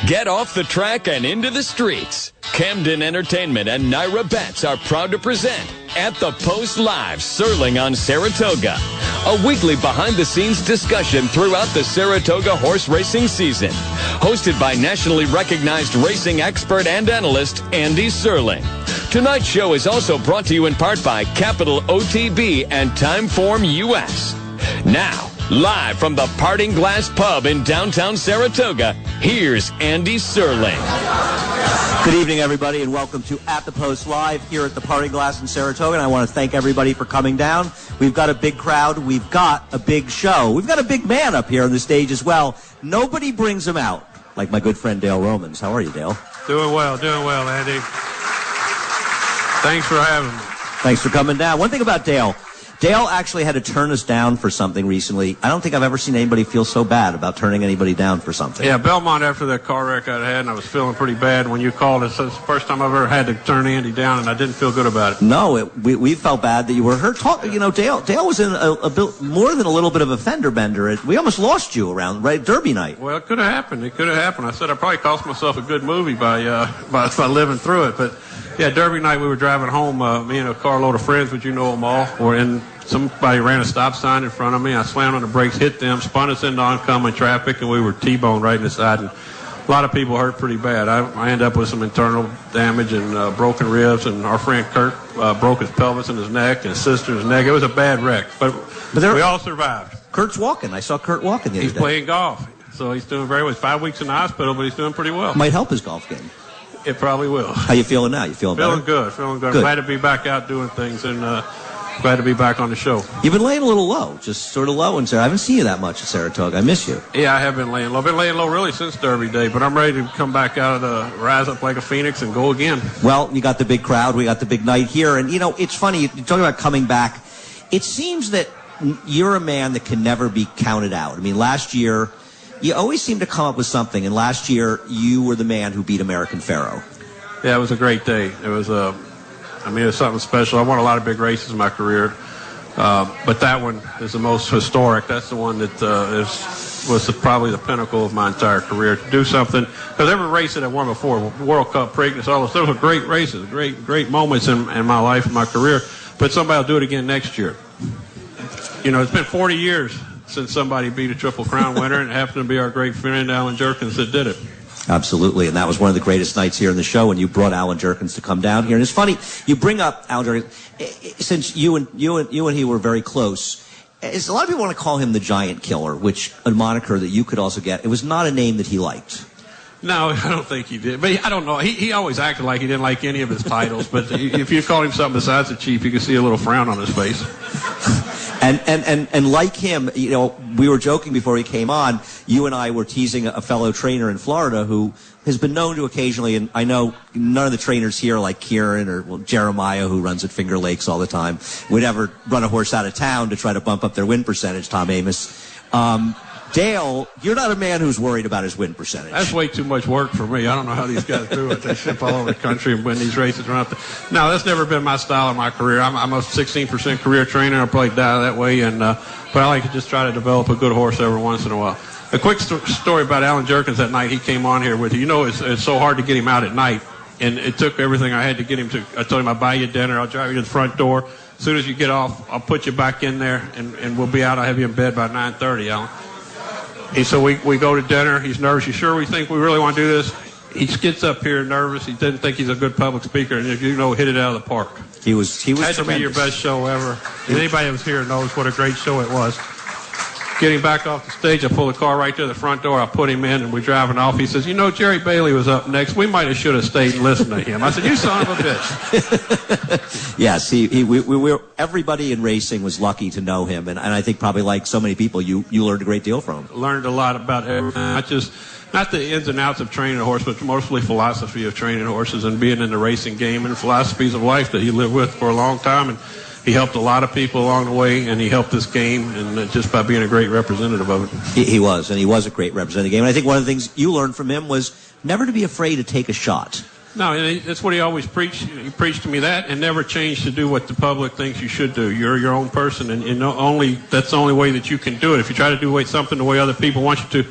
Get off the track and into the streets. Camden Entertainment and Naira Betts are proud to present At the Post Live, Serling on Saratoga. A weekly behind-the-scenes discussion throughout the Saratoga horse racing season. Hosted by nationally recognized racing expert and analyst Andy Serling. Tonight's show is also brought to you in part by Capital OTB and Timeform US. Now, live from the Parting Glass Pub in downtown Saratoga, here's Andy Serling. Good evening, everybody, and welcome to At the Post Live here at the Parting Glass in Saratoga. And I want to thank everybody for coming down. We've got a big crowd. We've got a big show. We've got a big man up here on the stage as well. Nobody brings him out like my good friend Dale Romans. How are you, Dale? Doing well, Andy. Thanks for having me. Thanks for coming down. One thing about Dale actually had to turn us down for something recently. I don't think I've ever seen anybody feel so bad about turning anybody down for something. Yeah, Belmont, after that car wreck I had, and I was feeling pretty bad. When you called, it's the first time I've ever had to turn Andy down, and I didn't feel good about it. No, we felt bad that you were hurt. Dale was in a bit more than a little bit of a fender bender. We almost lost you around Derby night. Well, it could have happened. I said I probably cost myself a good movie by living through it. But yeah, Derby night we were driving home. Me and a carload of friends, but you know them all, were in. Somebody ran a stop sign in front of me. I slammed on the brakes, hit them, spun us into oncoming traffic, and we were T-boned right in the side. And a lot of people hurt pretty bad. I ended up with some internal damage and broken ribs, and our friend Kurt broke his pelvis and his neck, and his sister's neck. It was a bad wreck, but we all survived. Kurt's walking. I saw Kurt walking the other day. He's playing golf, so he's doing very well. He's 5 weeks in the hospital, but he's doing pretty well. Might help his golf game. It probably will. How you feeling now? You feeling better? Feeling good. I'm glad to be back out doing things, and glad to be back on the show. You've been laying a little low, just sort of low in Saratoga. I haven't seen you that much at Saratoga. I miss you. Yeah, I have been laying low. I've been laying low really since Derby Day, but I'm ready to come back out of rise up like a phoenix and go again. Well, you got the big crowd. We got the big night here. And, it's funny, you're talking about coming back. It seems that you're a man that can never be counted out. I mean, last year, you always seem to come up with something. And last year, you were the man who beat American Pharaoh. Yeah, it was a great day. It was it was something special. I won a lot of big races in my career. But that one is the most historic. That's the one that was probably the pinnacle of my entire career. To do something, because every race that I won before, World Cup, Preakness, all those were great races, great moments in my life, in my career. But somebody will do it again next year. It's been 40 years since somebody beat a Triple Crown winner, and it happened to be our great friend Alan Jerkins that did it. Absolutely, and that was one of the greatest nights here in the show when you brought Alan Jerkins to come down here. And it's funny, you bring up Alan Jerkins, since you and he were very close. A lot of people want to call him the Giant Killer, which a moniker that you could also get. It was not a name that he liked. No, I don't think he did. But I don't know. He always acted like he didn't like any of his titles. But if you called him something besides the chief, you could see a little frown on his face. And like him, we were joking before he came on. You and I were teasing a fellow trainer in Florida who has been known to occasionally, and I know none of the trainers here, like Kieran or Jeremiah, who runs at Finger Lakes all the time, would ever run a horse out of town to try to bump up their win percentage. Tom Amos. Dale, you're not a man who's worried about his win percentage. That's way too much work for me. I don't know how these guys do it. They ship all over the country and win these races around. No, that's never been my style in my career. I'm a 16% career trainer. I'll probably die that way. But I like to just try to develop a good horse every once in a while. A quick story about Alan Jerkins that night he came on here with. It's so hard to get him out at night. And it took everything I had to get him to. I told him, I'll buy you dinner. I'll drive you to the front door. As soon as you get off, I'll put you back in there, and we'll be out. I'll have you in bed by 9:30, Alan. So we go to dinner. He's nervous. You sure we think we really want to do this? He gets up here nervous. He doesn't think he's a good public speaker, and hit it out of the park. He was had to be your best show ever. And anybody that was here knows what a great show it was. Getting back off the stage, I pull the car right to the front door. I put him in, and we're driving off. He says, Jerry Bailey was up next. We might have should have stayed and listened to him. I said, you son of a bitch. Yes, everybody in racing was lucky to know him, and I think probably like so many people, you learned a great deal from him. Learned a lot about everything. Not the ins and outs of training a horse, but mostly philosophy of training horses and being in the racing game and philosophies of life that he lived with for a long time. And he helped a lot of people along the way, and he helped this game, and just by being a great representative of it. He was a great representative of the game. And I think one of the things you learned from him was never to be afraid to take a shot. No, that's what he always preached. He preached to me that, and never change to do what the public thinks you should do. You're your own person, and that's the only way that you can do it. If you try to do something the way other people want you to,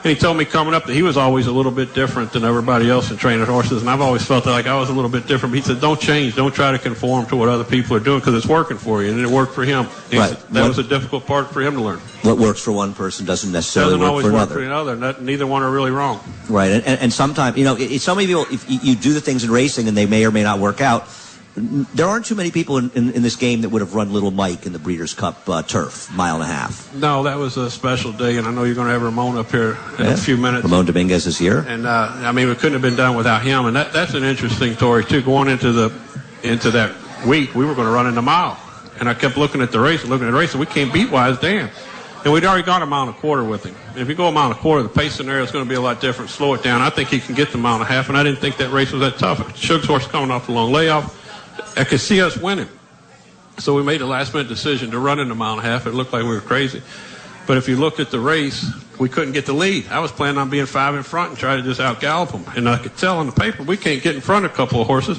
And he told me coming up that he was always a little bit different than everybody else in training horses, and I've always felt that like I was a little bit different. But he said, don't change, don't try to conform to what other people are doing, because it's working for you, and it worked for him. Right. That was a difficult part for him to learn. What works for one person doesn't necessarily work for another. Doesn't always work for another. Neither one are really wrong. Right, and sometimes, so many people, if you do the things in racing and they may or may not work out, there aren't too many people in this game that would have run Little Mike in the Breeders' Cup turf, 1.5 miles. No, that was a special day, and I know you're going to have Ramon up here in a few minutes. Ramon Dominguez is here. And, it couldn't have been done without him, and that's an interesting story, too. Going into that week, we were going to run in the mile, and I kept looking at the race, and we can't beat Wise Dan. And we'd already gone 1.25 miles with him. And if you go 1.25 miles, the pace scenario is going to be a lot different. Slow it down. I think he can get the 1.5 miles, and I didn't think that race was that tough. Suge's horse coming off the long layoff. I could see us winning. So we made a last-minute decision to run in 1.5 miles. It looked like we were crazy. But if you looked at the race, we couldn't get the lead. I was planning on being 5 in front and try to just out-gallop them. And I could tell on the paper we can't get in front of a couple of horses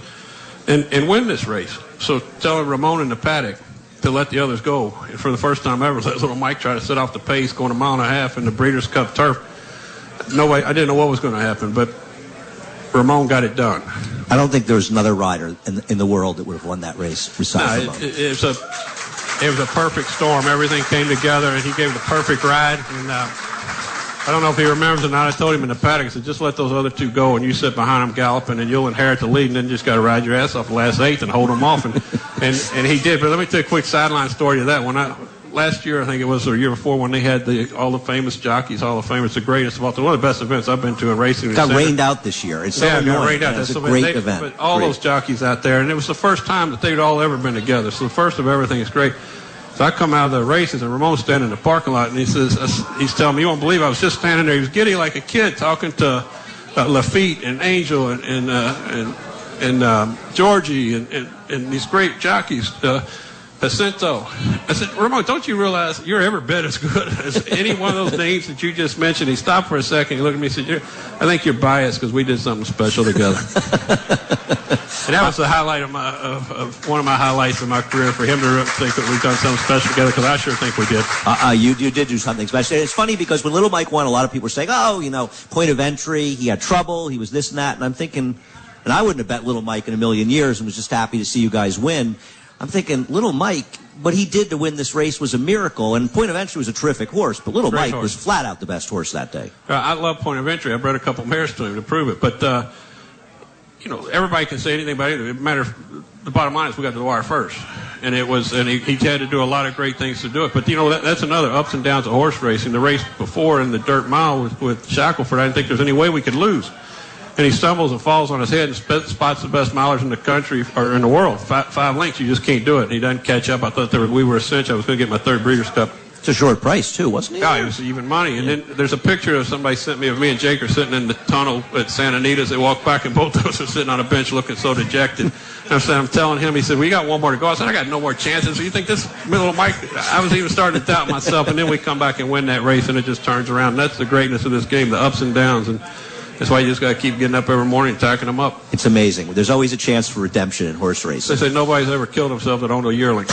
and win this race. So telling Ramon in the paddock to let the others go. And for the first time ever, let Little Mike try to set off the pace going 1.5 miles in the Breeders' Cup turf. No way. I didn't know what was going to happen, but Ramon got it done. I don't think there's another rider in the world that would have won that race besides Ramon. It was a perfect storm. Everything came together, and he gave the perfect ride. And I don't know if he remembers or not. I told him in the paddock, I said, just let those other two go, and you sit behind them galloping, and you'll inherit the lead, and then just got to ride your ass off the last eighth and hold them off. And he did. But let me tell you a quick sideline story to that. Last year, I think it was, or the year before, when they had all the famous jockeys, Hall of Famers, the greatest of all time, one of the best events I've been to in racing. It got rained out this year. It's so annoying. It got rained out. That's a great event. But all those jockeys out there, and it was the first time that they'd all ever been together. So the first of everything is great. So I come out of the races, and Ramon's standing in the parking lot, and he's telling me, you won't believe I was just standing there. He was giddy like a kid talking to Lafitte and Angel and Georgie and these great jockeys. Jacinto. I said, Ramon, don't you realize you're every bit as good as any one of those names that you just mentioned? He stopped for a second. He looked at me and said, I think you're biased because we did something special together. And that was the highlight of one of my highlights of my career, for him to think that we've done something special together, because I sure think we did. You did do something special. It's funny because when Little Mike won, a lot of people were saying, point of entry, he had trouble, he was this and that. And I'm thinking, and I wouldn't have bet Little Mike in a million years and was just happy to see you guys win. I'm thinking, Little Mike, what he did to win this race was a miracle, and Point of Entry was a terrific horse, but Little Mike was flat out the best horse that day. I love Point of Entry. I bred a couple mares to him to prove it, but everybody can say anything about it. It matters. The bottom line is we got to the wire first, and he had to do a lot of great things to do it. But that's another ups and downs of horse racing. The race before in the dirt mile with Shackelford, I didn't think there's any way we could lose. And he stumbles and falls on his head and spots the best milers in the country or in the world. 5 lengths, you just can't do it. And he doesn't catch up. I thought we were a cinch. I was going to get my 3rd Breeders' Cup. It's a short price, too, wasn't it? Yeah, it was even money. And then there's a picture of somebody sent me of me and Jake are sitting in the tunnel at Santa Anita's. They walked back, and both of us are sitting on a bench looking so dejected. And I'm telling him, he said, we got one more to go. I said, I got no more chances. So you think this Little Mike, I was even starting to doubt myself. And then we come back and win that race, and it just turns around. And that's the greatness of this game, the ups and downs. And that's why you just got to keep getting up every morning and tacking them up. It's amazing. There's always a chance for redemption in horse racing. They say nobody's ever killed himself that owned a yearling.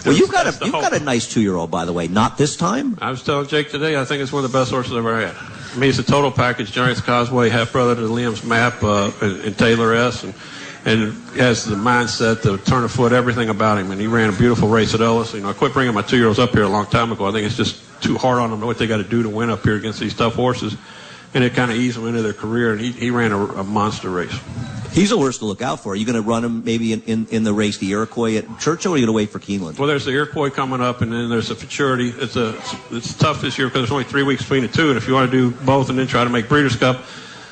Well, you've got a nice 2-year-old, by the way. Not this time. I was telling Jake today, I think it's one of the best horses I've ever had. I mean, it's a total package. Giants Causeway, half brother to Liam's Map, and Taylor S. And has the mindset, the turn of foot, everything about him. And he ran a beautiful race at Ellis. I quit bringing my 2-year-olds up here a long time ago. I think it's just too hard on them what they got to do to win up here against these tough horses. And it kind of eased them into their career, and he ran a monster race. He's a horse to look out for. Are you going to run him maybe in the race, the Iroquois at Churchill, or are you going to wait for Keeneland? Well, there's the Iroquois coming up, and then there's the Futurity. It's tough this year because there's only 3 weeks between the two, and if you want to do both and then try to make Breeders' Cup,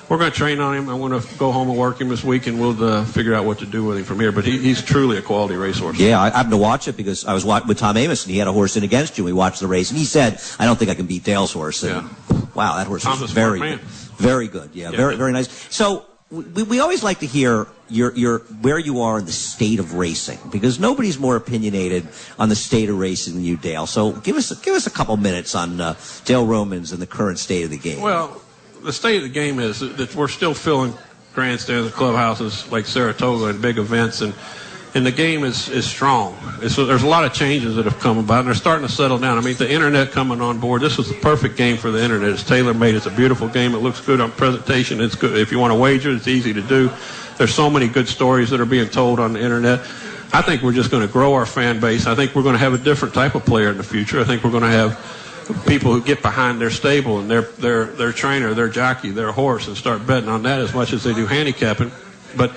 we're going to train on him. I'm going to go home and work him this week, and we'll figure out what to do with him from here. But he's truly a quality racehorse. Yeah, I happened to watch it because I was with Tom Amos, and he had a horse in against you. We watched the race, and he said, I don't think I can beat Dale's horse. And, wow, that horse was very good. Very good. Yeah, very, very nice. So we always like to hear your where you are in the state of racing, because nobody's more opinionated on the state of racing than you, Dale. So give us a couple minutes on Dale Romans and the current state of the game. Well, the state of the game is that we're still filling grandstands and clubhouses like Saratoga and big events, and And the game is strong. So there's a lot of changes that have come about, and they're starting to settle down. I mean, the internet coming on board, this was the perfect game for the internet. It's tailor-made. It's a beautiful game. It looks good on presentation. It's good. If you want to wager, it's easy to do. There's so many good stories that are being told on the internet. I think we're just going to grow our fan base. I think we're going to have a different type of player in the future. I think we're going to have people who get behind their stable and their trainer, their jockey, their horse, and start betting on that as much as they do handicapping. But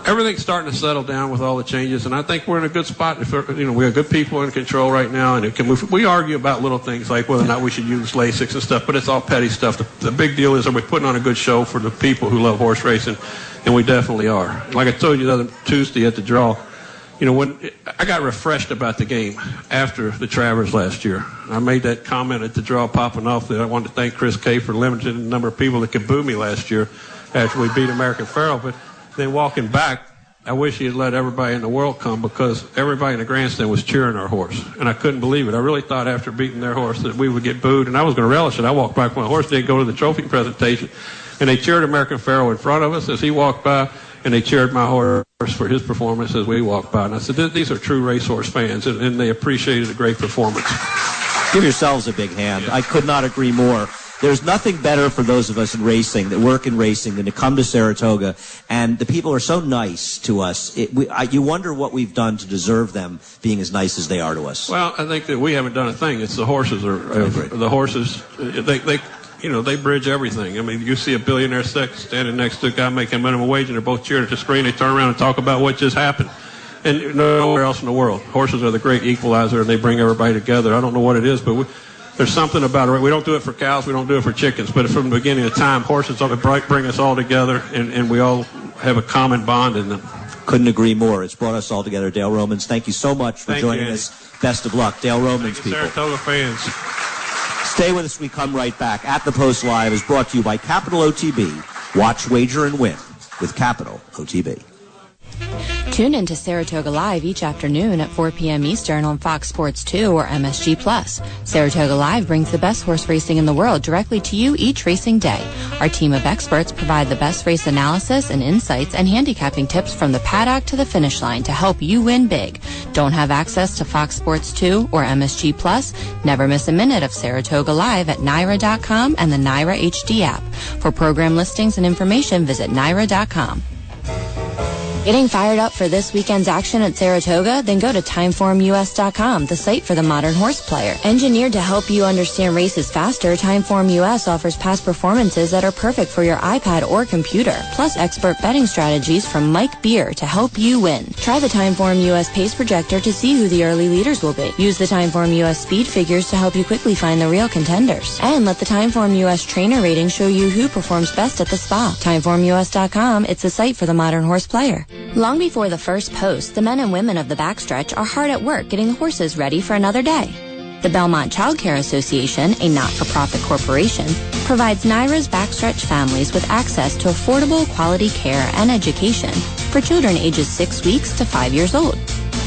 everything's starting to settle down with all the changes, and I think we're in a good spot. We have good people in control right now, and we argue about little things like whether or not we should use LASIX and stuff, but it's all petty stuff. The big deal is, are we putting on a good show for the people who love horse racing? And we definitely are. Like I told you the other Tuesday at the draw, when I got refreshed about the game after the Travers last year. I made that comment at the draw popping off that I wanted to thank Chris Kay for limiting the number of people that could boo me last year after we beat American Pharoah. But then walking back, I wish he had let everybody in the world come, because everybody in the grandstand was cheering our horse. And I couldn't believe it. I really thought after beating their horse that we would get booed, and I was going to relish it. I walked back when the horse didn't go to the trophy presentation, and they cheered American Pharoah in front of us as he walked by, and they cheered my horse for his performance as we walked by. And I said, these are true racehorse fans, and they appreciated a great performance. Give yourselves a big hand. Yeah. I could not agree more. There's nothing better for those of us in racing, that work in racing, than to come to Saratoga, and the people are so nice to us. You wonder what we've done to deserve them being as nice as they are to us. Well, I think that we haven't done a thing. It's the horses. The horses, they bridge everything. I mean, you see a billionaire standing next to a guy making minimum wage, and they're both cheering at the screen. They turn around and talk about what just happened. And nowhere else in the world. Horses are the great equalizer, and they bring everybody together. I don't know what it is, but there's something about it. We don't do it for cows. We don't do it for chickens. But from the beginning of time, horses bring us all together, and we all have a common bond in them. Couldn't agree more. It's brought us all together. Dale Romans, thank you so much for joining us. Best of luck. Dale Romans, people. Saratoga fans. Stay with us. We come right back. At the Post Live is brought to you by Capital OTB. Watch, wager, and win with Capital OTB. Tune in to Saratoga Live each afternoon at 4 p.m. Eastern on Fox Sports 2 or MSG+. Saratoga Live brings the best horse racing in the world directly to you each racing day. Our team of experts provide the best race analysis and insights and handicapping tips from the paddock to the finish line to help you win big. Don't have access to Fox Sports 2 or MSG+? Never miss a minute of Saratoga Live at NYRA.com and the NYRA HD app. For program listings and information, visit NYRA.com. Getting fired up for this weekend's action at Saratoga? Then go to TimeformUS.com, the site for the modern horse player. Engineered to help you understand races faster, Timeform US offers past performances that are perfect for your iPad or computer, plus expert betting strategies from Mike Beer to help you win. Try the Timeform US pace projector to see who the early leaders will be. Use the Timeform US speed figures to help you quickly find the real contenders. And let the Timeform US trainer rating show you who performs best at the spa. TimeformUS.com, it's the site for the modern horse player. Long before the first post, the men and women of the backstretch are hard at work getting horses ready for another day. The Belmont Child Care Association, a not-for-profit corporation, provides NYRA's backstretch families with access to affordable quality care and education for children ages 6 weeks to 5 years old.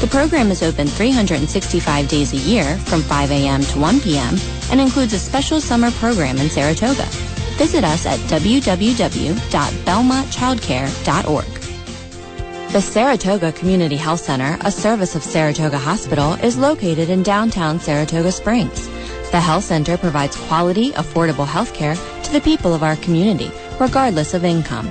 The program is open 365 days a year from 5 a.m. to 1 p.m. and includes a special summer program in Saratoga. Visit us at www.belmontchildcare.org. The Saratoga Community Health Center, a service of Saratoga Hospital, is located in downtown Saratoga Springs. The health center provides quality, affordable health care to the people of our community, regardless of income.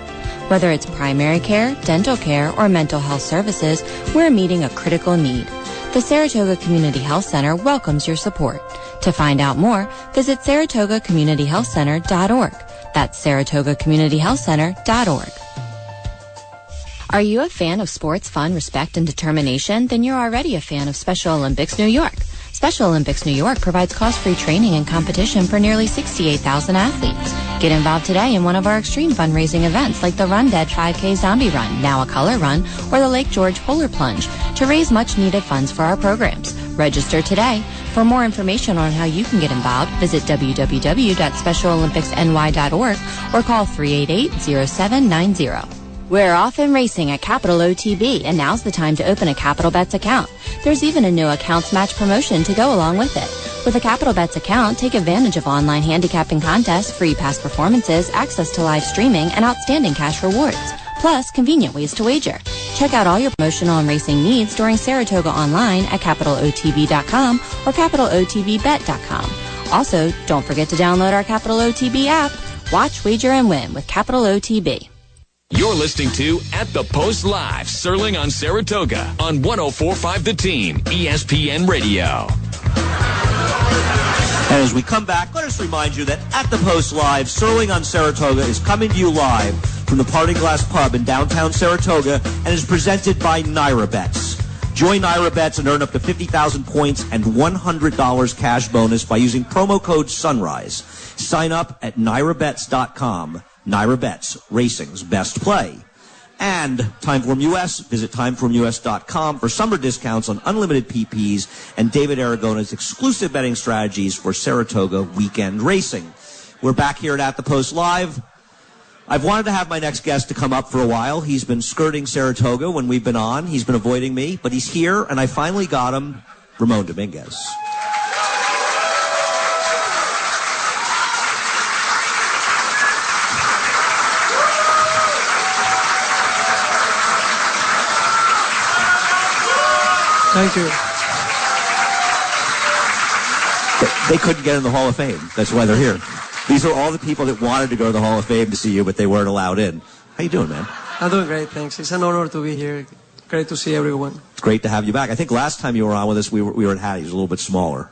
Whether it's primary care, dental care, or mental health services, we're meeting a critical need. The Saratoga Community Health Center welcomes your support. To find out more, visit SaratogaCommunityHealthCenter.org. That's SaratogaCommunityHealthCenter.org. Are you a fan of sports, fun, respect, and determination? Then you're already a fan of Special Olympics New York. Special Olympics New York provides cost-free training and competition for nearly 68,000 athletes. Get involved today in one of our extreme fundraising events like the Run Dead 5K Zombie Run, now a color run, or the Lake George Polar Plunge to raise much-needed funds for our programs. Register today. For more information on how you can get involved, visit www.specialolympicsny.org or call 388-0790. We're off and racing at Capital OTB, and now's the time to open a Capital Bets account. There's even a new accounts match promotion to go along with it. With a Capital Bets account, take advantage of online handicapping contests, free past performances, access to live streaming, and outstanding cash rewards. plus convenient ways to wager. Check out all your promotional and racing needs during Saratoga online at capitalotb.com or capitalotbbet.com. Also, don't forget to download our Capital OTB app. Watch, wager, and win with Capital OTB. You're listening to At the Post Live, Serling on Saratoga on 104.5 The Team, ESPN Radio. And as we come back, let us remind you that At the Post Live, Serling on Saratoga is coming to you live from the Parting Glass Pub in downtown Saratoga and is presented by Naira Bets. Join Naira Bets and earn up to 50,000 points and $100 cash bonus by using promo code SUNRISE. Sign up at NairaBets.com. Naira Bets, racing's best play. And Timeform US, visit timeformus.com for summer discounts on unlimited PPs and David Aragona's exclusive betting strategies for Saratoga weekend racing. We're back here at the Post Live. I've wanted to have my next guest to come up for a while. He's been skirting Saratoga when we've been on. He's been avoiding me, but he's here, and I finally got him, Ramon Dominguez. Thank you. They couldn't get in the Hall of Fame. That's why they're here. These are all the people that wanted to go to the Hall of Fame to see you, but they weren't allowed in. How you doing, man? I'm doing great, thanks. It's an honor to be here. Great to see everyone. It's great to have you back. I think last time you were on with us, we were at Hattie's, a little bit smaller.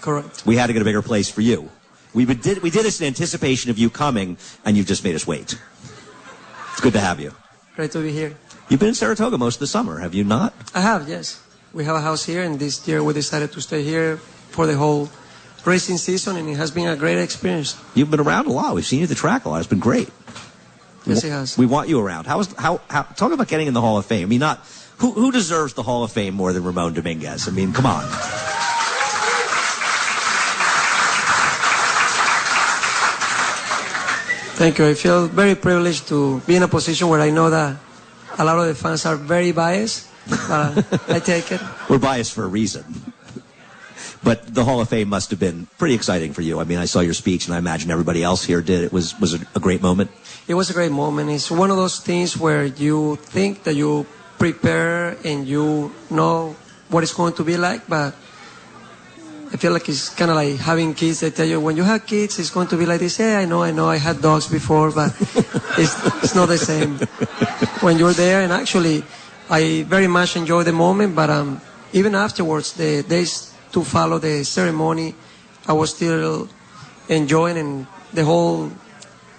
Correct. We had to get a bigger place for you. We did this in anticipation of you coming, and you just made us wait. It's good to have you. Great to be here. You've been in Saratoga most of the summer, have you not? I have, yes. We have a house here, and this year we decided to stay here for the whole racing season, and it has been a great experience. You've been around a lot. We've seen you at the track a lot. It's been great. Yes, it has. We want you around. How talk about getting in the Hall of Fame. I mean, who deserves the Hall of Fame more than Ramon Dominguez? I mean, come on. Thank you. I feel very privileged to be in a position where I know that a lot of the fans are very biased, but I take it. We're biased for a reason. But the Hall of Fame must have been pretty exciting for you. I mean, I saw your speech, and I imagine everybody else here did. It was a great moment. It was a great moment. It's one of those things where you think that you prepare and you know what it's going to be like, but I feel like it's kind of like having kids. They tell you, when you have kids, it's going to be like this. Hey, I know, I had dogs before, but it's not the same when you're there. And actually, I very much enjoy the moment, but even afterwards, the days to follow the ceremony, I was still enjoying, and the whole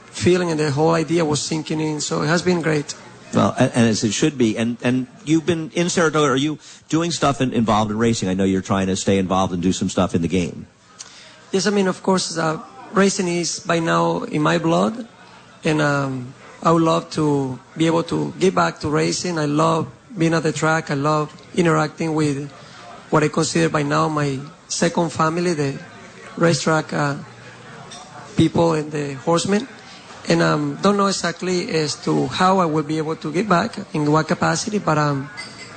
feeling and the whole idea was sinking in. So it has been great. Well, and as it should be. And you've been in Saratoga. Are you doing stuff involved in racing? I know you're trying to stay involved and do some stuff in the game. Yes, I mean, of course, racing is by now in my blood, and I would love to be able to get back to racing. I love being at the track. I love interacting with what I consider by now my second family, the racetrack people and the horsemen. And don't know exactly as to how I will be able to get back, in what capacity, but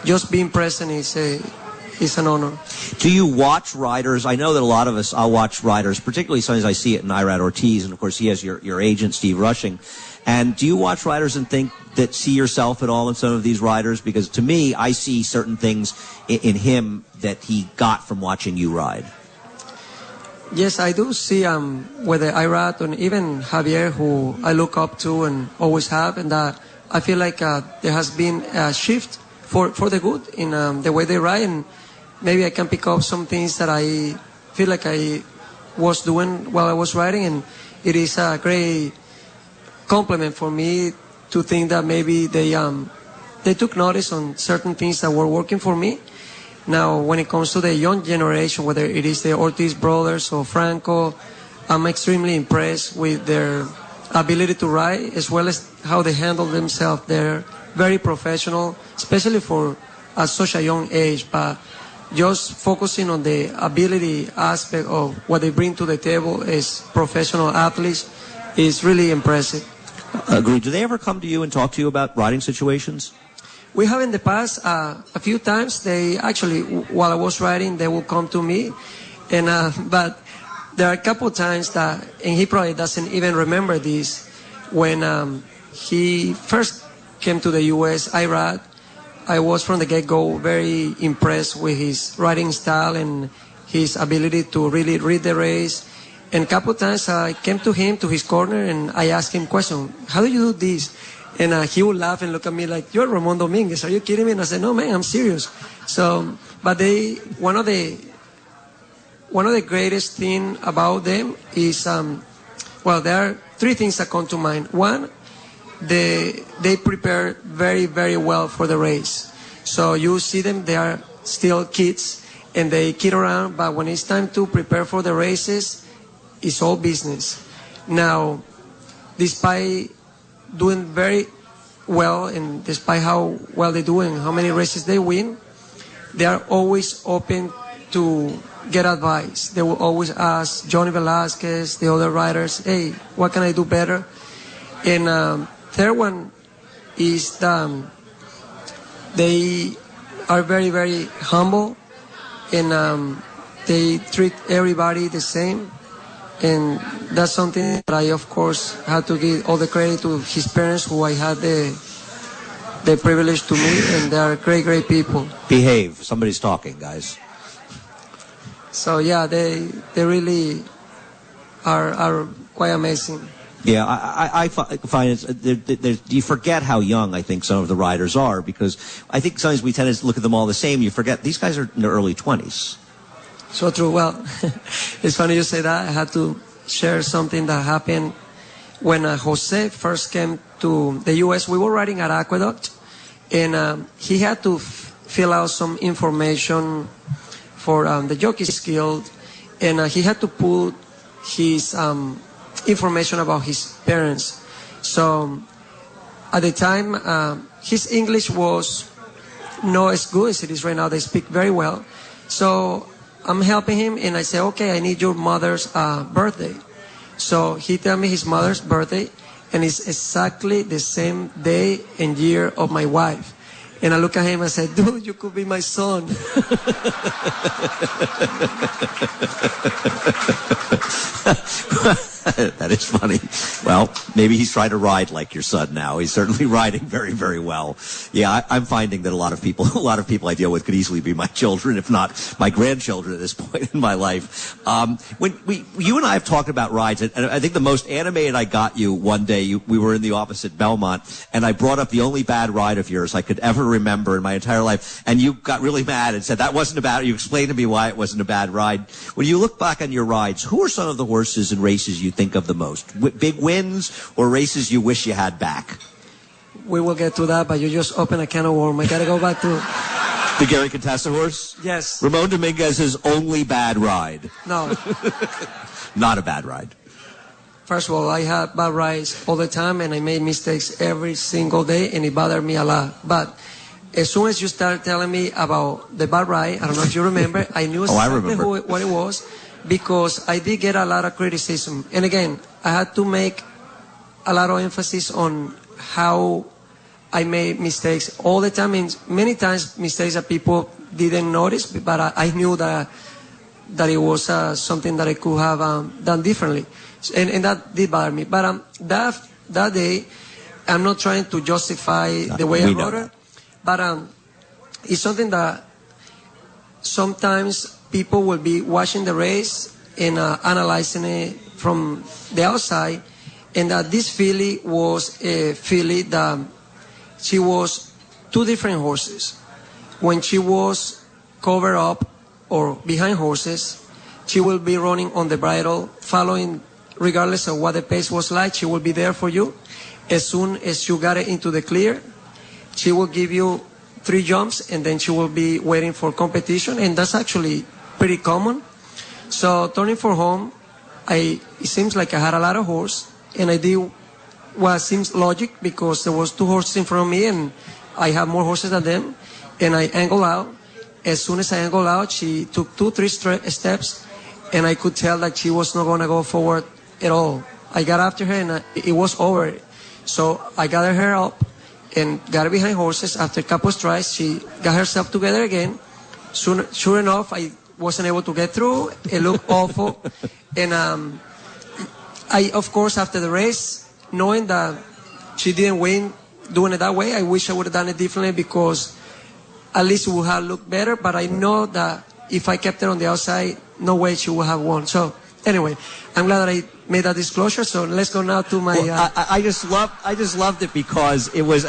just being present is an honor. Do you watch riders? I know that a lot of us, I'll watch riders, particularly sometimes I see it in Irad Ortiz, and of course he has your agent, Steve Rushing. And do you watch riders and think that see yourself at all in some of these riders? Because to me, I see certain things in him that he got from watching you ride. Yes, I do see whether Irad and even Javier, who I look up to and always have, and I feel like there has been a shift for the good in the way they ride, and maybe I can pick up some things that I feel like I was doing while I was riding, and it is a great compliment for me to think that maybe they took notice on certain things that were working for me. Now, when it comes to the young generation, whether it is the Ortiz brothers or Franco, I'm extremely impressed with their ability to ride, as well as how they handle themselves. They're very professional, especially for at such a young age, but just focusing on the ability aspect of what they bring to the table as professional athletes is really impressive. Agreed. Do they ever come to you and talk to you about riding situations? We have in the past a few times. They actually, while I was riding, they will come to me, and but there are a couple times that, and he probably doesn't even remember this, when he first came to the U.S., Irad, I was from the get-go very impressed with his riding style and his ability to really read the race. And a couple of times I came to him, to his corner, and I asked him question, how do you do this? And he would laugh and look at me like, you're Ramon Dominguez, are you kidding me? And I said, no, man, I'm serious. So, but one of the greatest thing about them is, well, there are three things that come to mind. One, they prepare very, very well for the race. So you see them, they are still kids, and they kid around, but when it's time to prepare for the races, it's all business. Now, despite doing very well, and despite how well they do and how many races they win, they are always open to get advice. They will always ask Johnny Velasquez, the other riders, hey, what can I do better? And third one is they are very, very humble, and they treat everybody the same. And that's something that I, of course, had to give all the credit to his parents, who I had the privilege to meet, and they are great, great people. Behave. Somebody's talking, guys. So, yeah, they really are quite amazing. Yeah, I find you forget how young I think some of the riders are, because I think sometimes we tend to look at them all the same. You forget these guys are in their early 20s. So true. Well, it's funny you say that. I had to share something that happened when Jose first came to the U.S. We were riding at Aqueduct, and he had to fill out some information for the Jockeys Guild, and he had to put his information about his parents. So at the time, his English was not as good as it is right now. They speak very well. So I'm helping him, and I say, okay, I need your mother's birthday. So he tell me his mother's birthday, and it's exactly the same day and year of my wife. And I look at him and say, dude, you could be my son. That is funny. Well, maybe he's trying to ride like your son now. He's certainly riding very, very well. Yeah, I'm finding that a lot of people I deal with could easily be my children, if not my grandchildren at this point in my life. When you and I have talked about rides, and I think the most animated I got you one day, we were in the office at Belmont, and I brought up the only bad ride of yours I could ever remember in my entire life, and you got really mad and said that wasn't a bad. You explained to me why it wasn't a bad ride. When you look back on your rides, who are some of the horses and races you think of the most? Big wins or races you wish you had back? We will get to that, but you just open a can of worms. I got to go back to the Gary Contessa horse? Yes. Ramon Dominguez's only bad ride. No. Not a bad ride. First of all, I had bad rides all the time, and I made mistakes every single day, and it bothered me a lot. But as soon as you start telling me about the bad ride, I don't know if you remember, I knew exactly what it was, because I did get a lot of criticism. And again, I had to make a lot of emphasis on how I made mistakes all the time. And many times mistakes that people didn't notice, but I knew that it was something that I could have done differently. And that did bother me. But that day, I'm not trying to justify the way I rode it. But it's something that sometimes people will be watching the race and analyzing it from the outside, and that this filly was a filly that she was two different horses. When she was covered up or behind horses, she will be running on the bridle, following regardless of what the pace was like. She will be there for you. As soon as you got it into the clear, she will give you 3 jumps, and then she will be waiting for competition, and that's actually pretty common. So turning for home, it seems like I had a lot of horse, and I did what seems logic, because there was 2 horses in front of me, and I have more horses than them, and I angled out. As soon as I angled out, she took 2-3 steps, and I could tell that she was not going to go forward at all. I got after her, and it was over. So I gathered her up and got her behind horses. After a couple of strides, she got herself together again. Sure enough, I wasn't able to get through. It looked awful. And I, of course, after the race, knowing that she didn't win doing it that way. I wish I would have done it differently because at least it would have looked better. But I know that if I kept it on the outside, no way she would have won. So anyway, I'm glad that I made that disclosure. So let's go now to my. I just loved it because it was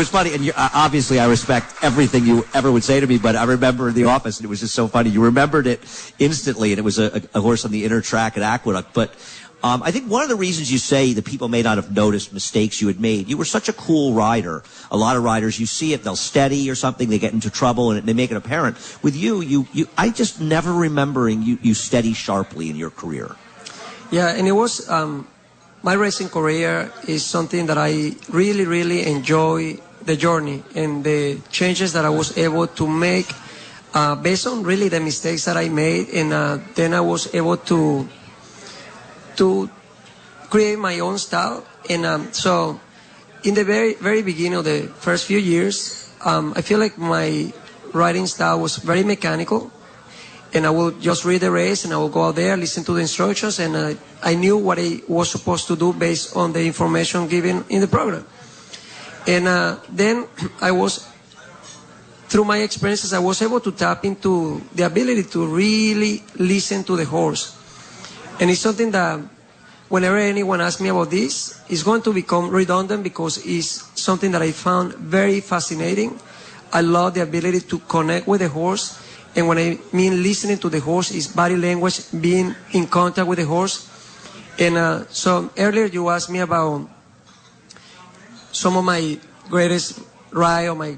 funny. And obviously, I respect everything you ever would say to me. But I remember in the office, and it was just so funny. You remembered it instantly, and it was a horse on the inner track at Aqueduct. But I think one of the reasons you say that people may not have noticed mistakes you had made, you were such a cool rider. A lot of riders, you see it, they'll steady or something, they get into trouble, and they make it apparent. With you, I just never remembering you steady sharply in your career. Yeah, and it was, my racing career is something that I really, really enjoy the journey and the changes that I was able to make based on really the mistakes that I made. And then I was able to create my own style. And so in the very, very beginning of the first few years, I feel like my riding style was very mechanical. And I will just read the race and I will go out there, listen to the instructions, and I knew what I was supposed to do based on the information given in the program. And then through my experiences, I was able to tap into the ability to really listen to the horse. And it's something that whenever anyone asks me about this, it's going to become redundant because it's something that I found very fascinating. I love the ability to connect with the horse. And when I mean listening to the horse, is body language, being in contact with the horse. And so earlier you asked me about some of my greatest ride or my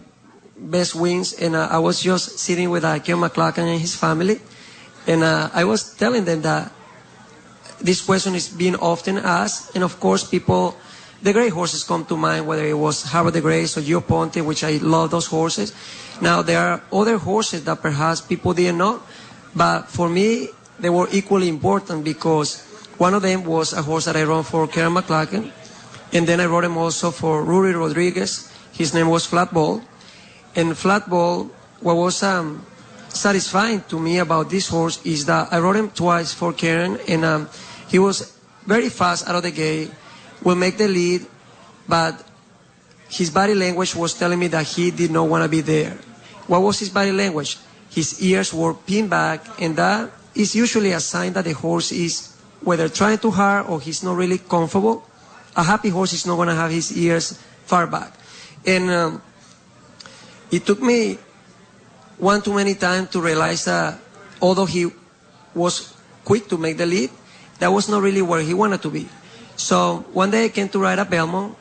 best wins. And I was just sitting with Ken McLaughlin and his family. And I was telling them that this question is being often asked. And of course, people, the great horses come to mind, whether it was Harvard the Grace or Gio Ponte, which I love those horses. Now, there are other horses that perhaps people didn't know, but for me, they were equally important because one of them was a horse that I rode for Karen McLaughlin, and then I rode him also for Rudy Rodriguez. His name was Flatball. And Flatball, what was satisfying to me about this horse is that I rode him twice for Karen, and he was very fast out of the gate, will make the lead, but his body language was telling me that he did not want to be there. What was his body language? His ears were pinned back, and that is usually a sign that the horse is whether trying too hard or he's not really comfortable. A happy horse is not going to have his ears far back. And it took me one too many times to realize that although he was quick to make the lead, that was not really where he wanted to be. So one day I came to ride at Belmont.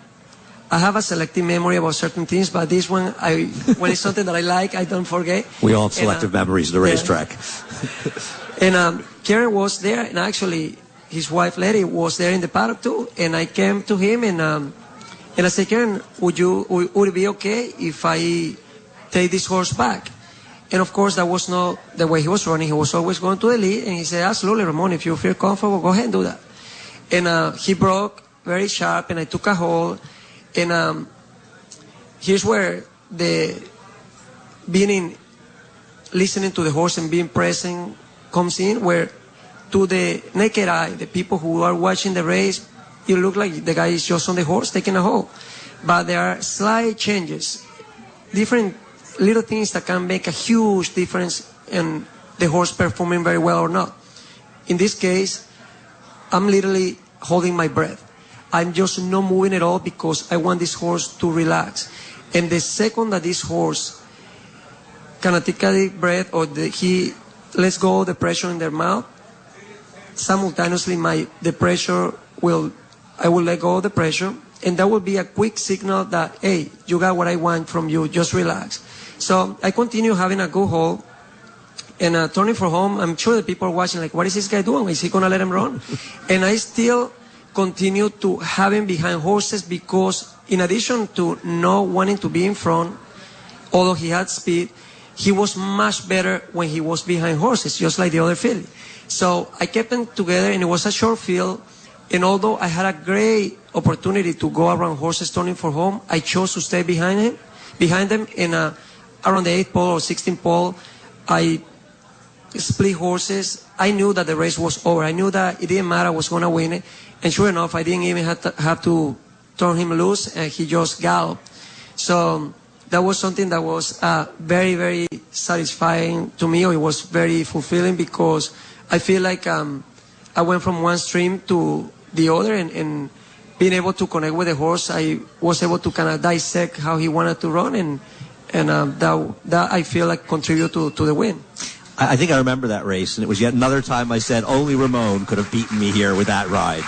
I have a selective memory about certain things, but this one, when it's something that I like, I don't forget. We all have selective memories of the racetrack. And Karen was there, and actually his wife Letty was there in the paddock too. And I came to him and I said, Karen, would it be okay if I take this horse back? And of course, that was not the way he was running. He was always going to the lead, and he said, absolutely, Ramon, if you feel comfortable, go ahead and do that. And he broke very sharp, and I took a hold. And here's where the listening to the horse and being present comes in, where to the naked eye, the people who are watching the race, it look like the guy is just on the horse taking a hold. But there are slight changes, different little things that can make a huge difference in the horse performing very well or not. In this case, I'm literally holding my breath. I'm just not moving at all because I want this horse to relax. And the second that this horse can take a deep breath or he lets go of the pressure in their mouth, simultaneously I will let go of the pressure, and that will be a quick signal that, hey, you got what I want from you, just relax. So I continue having a good hold, and turning for home, I'm sure the people are watching like, what is this guy doing? Is he going to let him run? And I still continue to have him behind horses because in addition to not wanting to be in front, although he had speed, he was much better when he was behind horses, just like the other filly. So I kept them together, and it was a short field. And although I had a great opportunity to go around horses turning for home, I chose to stay behind them. And around the 8th pole or 16th pole, I split horses. I knew that the race was over. I knew that it didn't matter, I was going to win it. And sure enough, I didn't even have to turn him loose, and he just galloped. So that was something that was very, very satisfying to me, or it was very fulfilling, because I feel like I went from one stream to the other, and being able to connect with the horse, I was able to kind of dissect how he wanted to run, and that I feel like contributed to the win. I think I remember that race, and it was yet another time I said only Ramon could have beaten me here with that ride.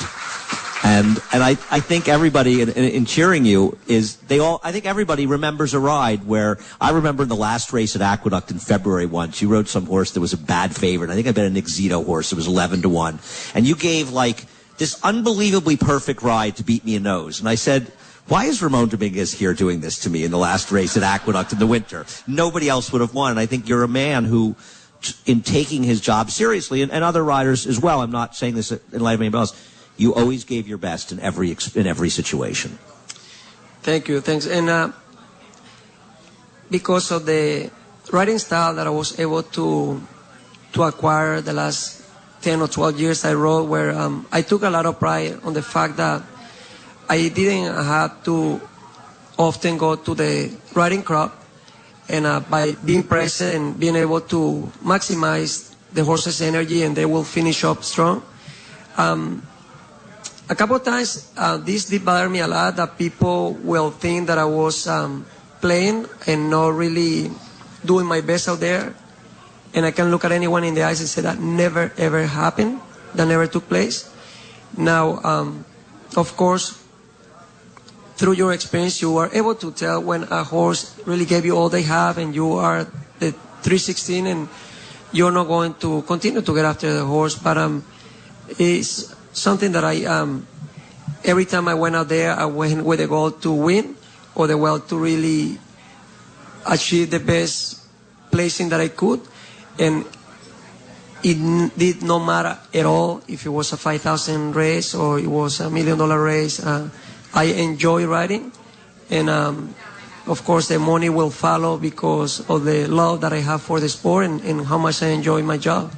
And I think everybody in cheering you I think everybody remembers a ride where I remember the last race at Aqueduct in February once. You rode some horse that was a bad favorite. I think I bet an Exito horse. It was 11-1. And you gave like this unbelievably perfect ride to beat me in nose. And I said, why is Ramon Dominguez here doing this to me in the last race at Aqueduct in the winter? Nobody else would have won. And I think you're a man who, in taking his job seriously, and other riders as well, I'm not saying this in light of anybody else, you always gave your best in every situation. Thank you. Thanks. And because of the riding style that I was able to acquire the last 10 or 12 years I rode, where I took a lot of pride on the fact that I didn't have to often go to the riding crop, and by being present and being able to maximize the horse's energy, and they will finish up strong. A couple of times, this did bother me a lot, that people will think that I was playing and not really doing my best out there. And I can look at anyone in the eyes and say that never, ever happened. That never took place. Now, of course, through your experience, you are able to tell when a horse really gave you all they have, and you are the 316, and you're not going to continue to get after the horse. But it's something that every time I went out there, I went with the goal to win, or the goal to really achieve the best placing that I could. And it did not matter at all if it was a 5,000 race or it was $1 million race. I enjoy riding, and of course the money will follow because of the love that I have for the sport, and how much I enjoy my job.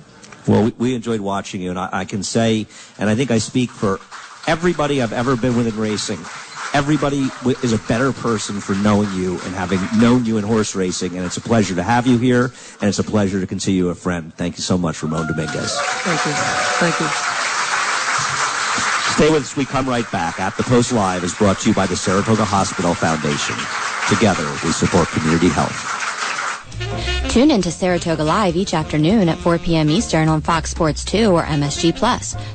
Well, we enjoyed watching you, and I can say, and I think I speak for everybody I've ever been with in racing, everybody is a better person for knowing you and having known you in horse racing, and it's a pleasure to have you here, and it's a pleasure to consider you a friend. Thank you so much, Ramon Dominguez. Thank you. Thank you. Stay with us. We come right back. At the Post Live is brought to you by the Saratoga Hospital Foundation. Together, we support community health. Tune in to Saratoga Live each afternoon at 4 p.m. Eastern on Fox Sports 2 or MSG+.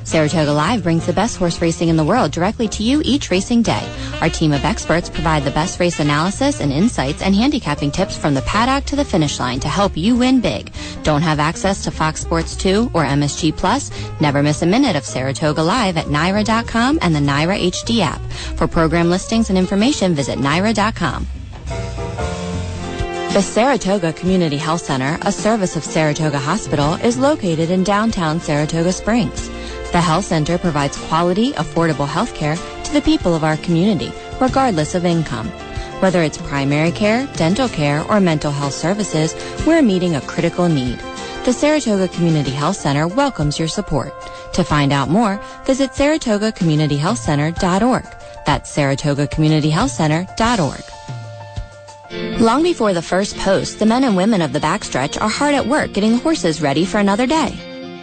Saratoga Live brings the best horse racing in the world directly to you each racing day. Our team of experts provide the best race analysis and insights and handicapping tips from the paddock to the finish line to help you win big. Don't have access to Fox Sports 2 or MSG+? Never miss a minute of Saratoga Live at NYRA.com and the NYRA HD app. For program listings and information, visit NYRA.com. The Saratoga Community Health Center, a service of Saratoga Hospital, is located in downtown Saratoga Springs. The health center provides quality, affordable health care to the people of our community, regardless of income. Whether it's primary care, dental care, or mental health services, we're meeting a critical need. The Saratoga Community Health Center welcomes your support. To find out more, visit SaratogaCommunityHealthCenter.org. That's SaratogaCommunityHealthCenter.org. Long before the first post, the men and women of the backstretch are hard at work getting horses ready for another day.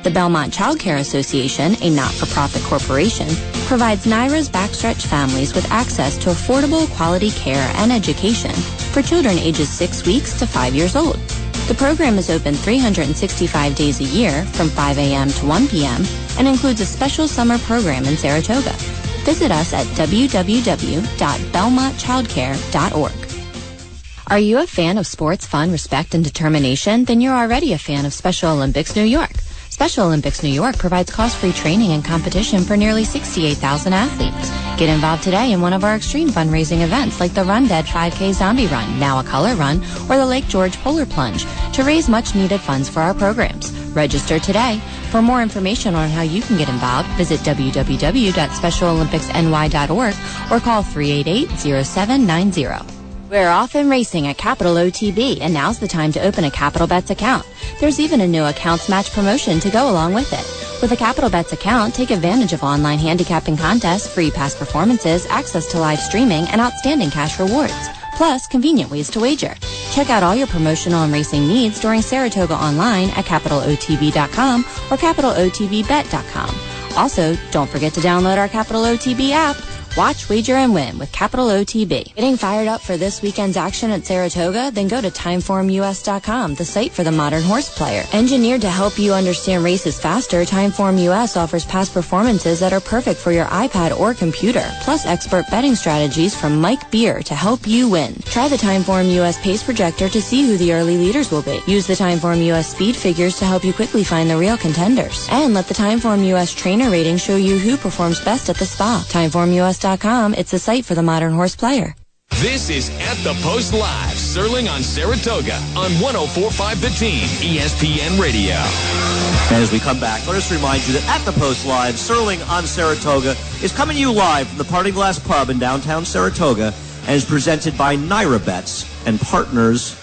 The Belmont Child Care Association, a not-for-profit corporation, provides NYRA's backstretch families with access to affordable quality care and education for children ages 6 weeks to 5 years old. The program is open 365 days a year from 5 a.m. to 1 p.m. and includes a special summer program in Saratoga. Visit us at www.belmontchildcare.org. Are you a fan of sports, fun, respect, and determination? Then you're already a fan of Special Olympics New York. Special Olympics New York provides cost-free training and competition for nearly 68,000 athletes. Get involved today in one of our extreme fundraising events like the Run Dead 5K Zombie Run, now a color run, or the Lake George Polar Plunge to raise much-needed funds for our programs. Register today. For more information on how you can get involved, visit www.specialolympicsny.org or call 388-0790. We're off and racing at Capital OTB, and now's the time to open a Capital Bets account. There's even a new accounts match promotion to go along with it. With a Capital Bets account, take advantage of online handicapping contests, free past performances, access to live streaming, and outstanding cash rewards. plus convenient ways to wager. Check out all your promotional and racing needs during Saratoga online at capitalotb.com or capitalotbbet.com. Also, don't forget to download our Capital OTB app. Watch, wager, and win with Capital OTB. Getting fired up for this weekend's action at Saratoga? Then go to timeformus.com, the site for the modern horse player. Engineered to help you understand races faster, Timeform US offers past performances that are perfect for your iPad or computer, plus expert betting strategies from Mike Beer to help you win. Try the Timeform US pace projector to see who the early leaders will be. Use the Timeform US speed figures to help you quickly find the real contenders. And let the Timeform US trainer rating show you who performs best at the spa. TimeformUS.com, it's the site for the modern horse player. This is At the Post Live, Serling on Saratoga on 104.5 The Team, ESPN Radio. And as we come back, let us remind you that At the Post Live, Serling on Saratoga is coming to you live from the Parting Glass Pub in downtown Saratoga and is presented by Naira Bets and partners,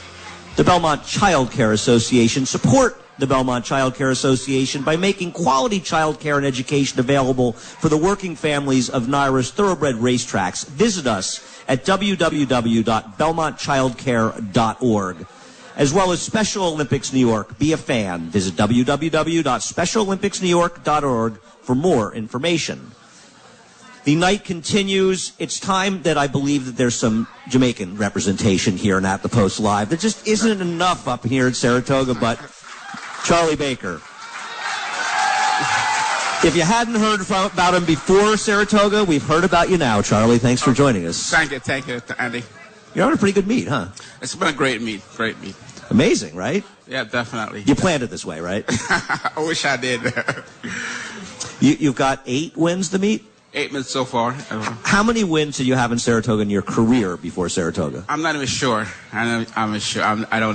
the Belmont Child Care Association. Support the Belmont Child Care Association by making quality child care and education available for the working families of Naira's thoroughbred racetracks. Visit us at www.belmontchildcare.org, as well as Special Olympics New York. Be a fan. Visit www.specialolympicsnewyork.org for more information. The night continues. It's time that I believe that there's some Jamaican representation here and At the Post Live. There just isn't enough up here at Saratoga, but Charlie Baker. If you hadn't heard about him before Saratoga, we've heard about you now, Charlie. Thanks for joining us. Thank you, Andy. You're having a pretty good meet, huh? It's been a great meet. Amazing, right? Yeah, definitely. You planned it this way, right? I wish I did. You've got 8 wins to meet? 8 wins so far. How many wins did you have in Saratoga in your career before Saratoga? I'm not even sure. I don't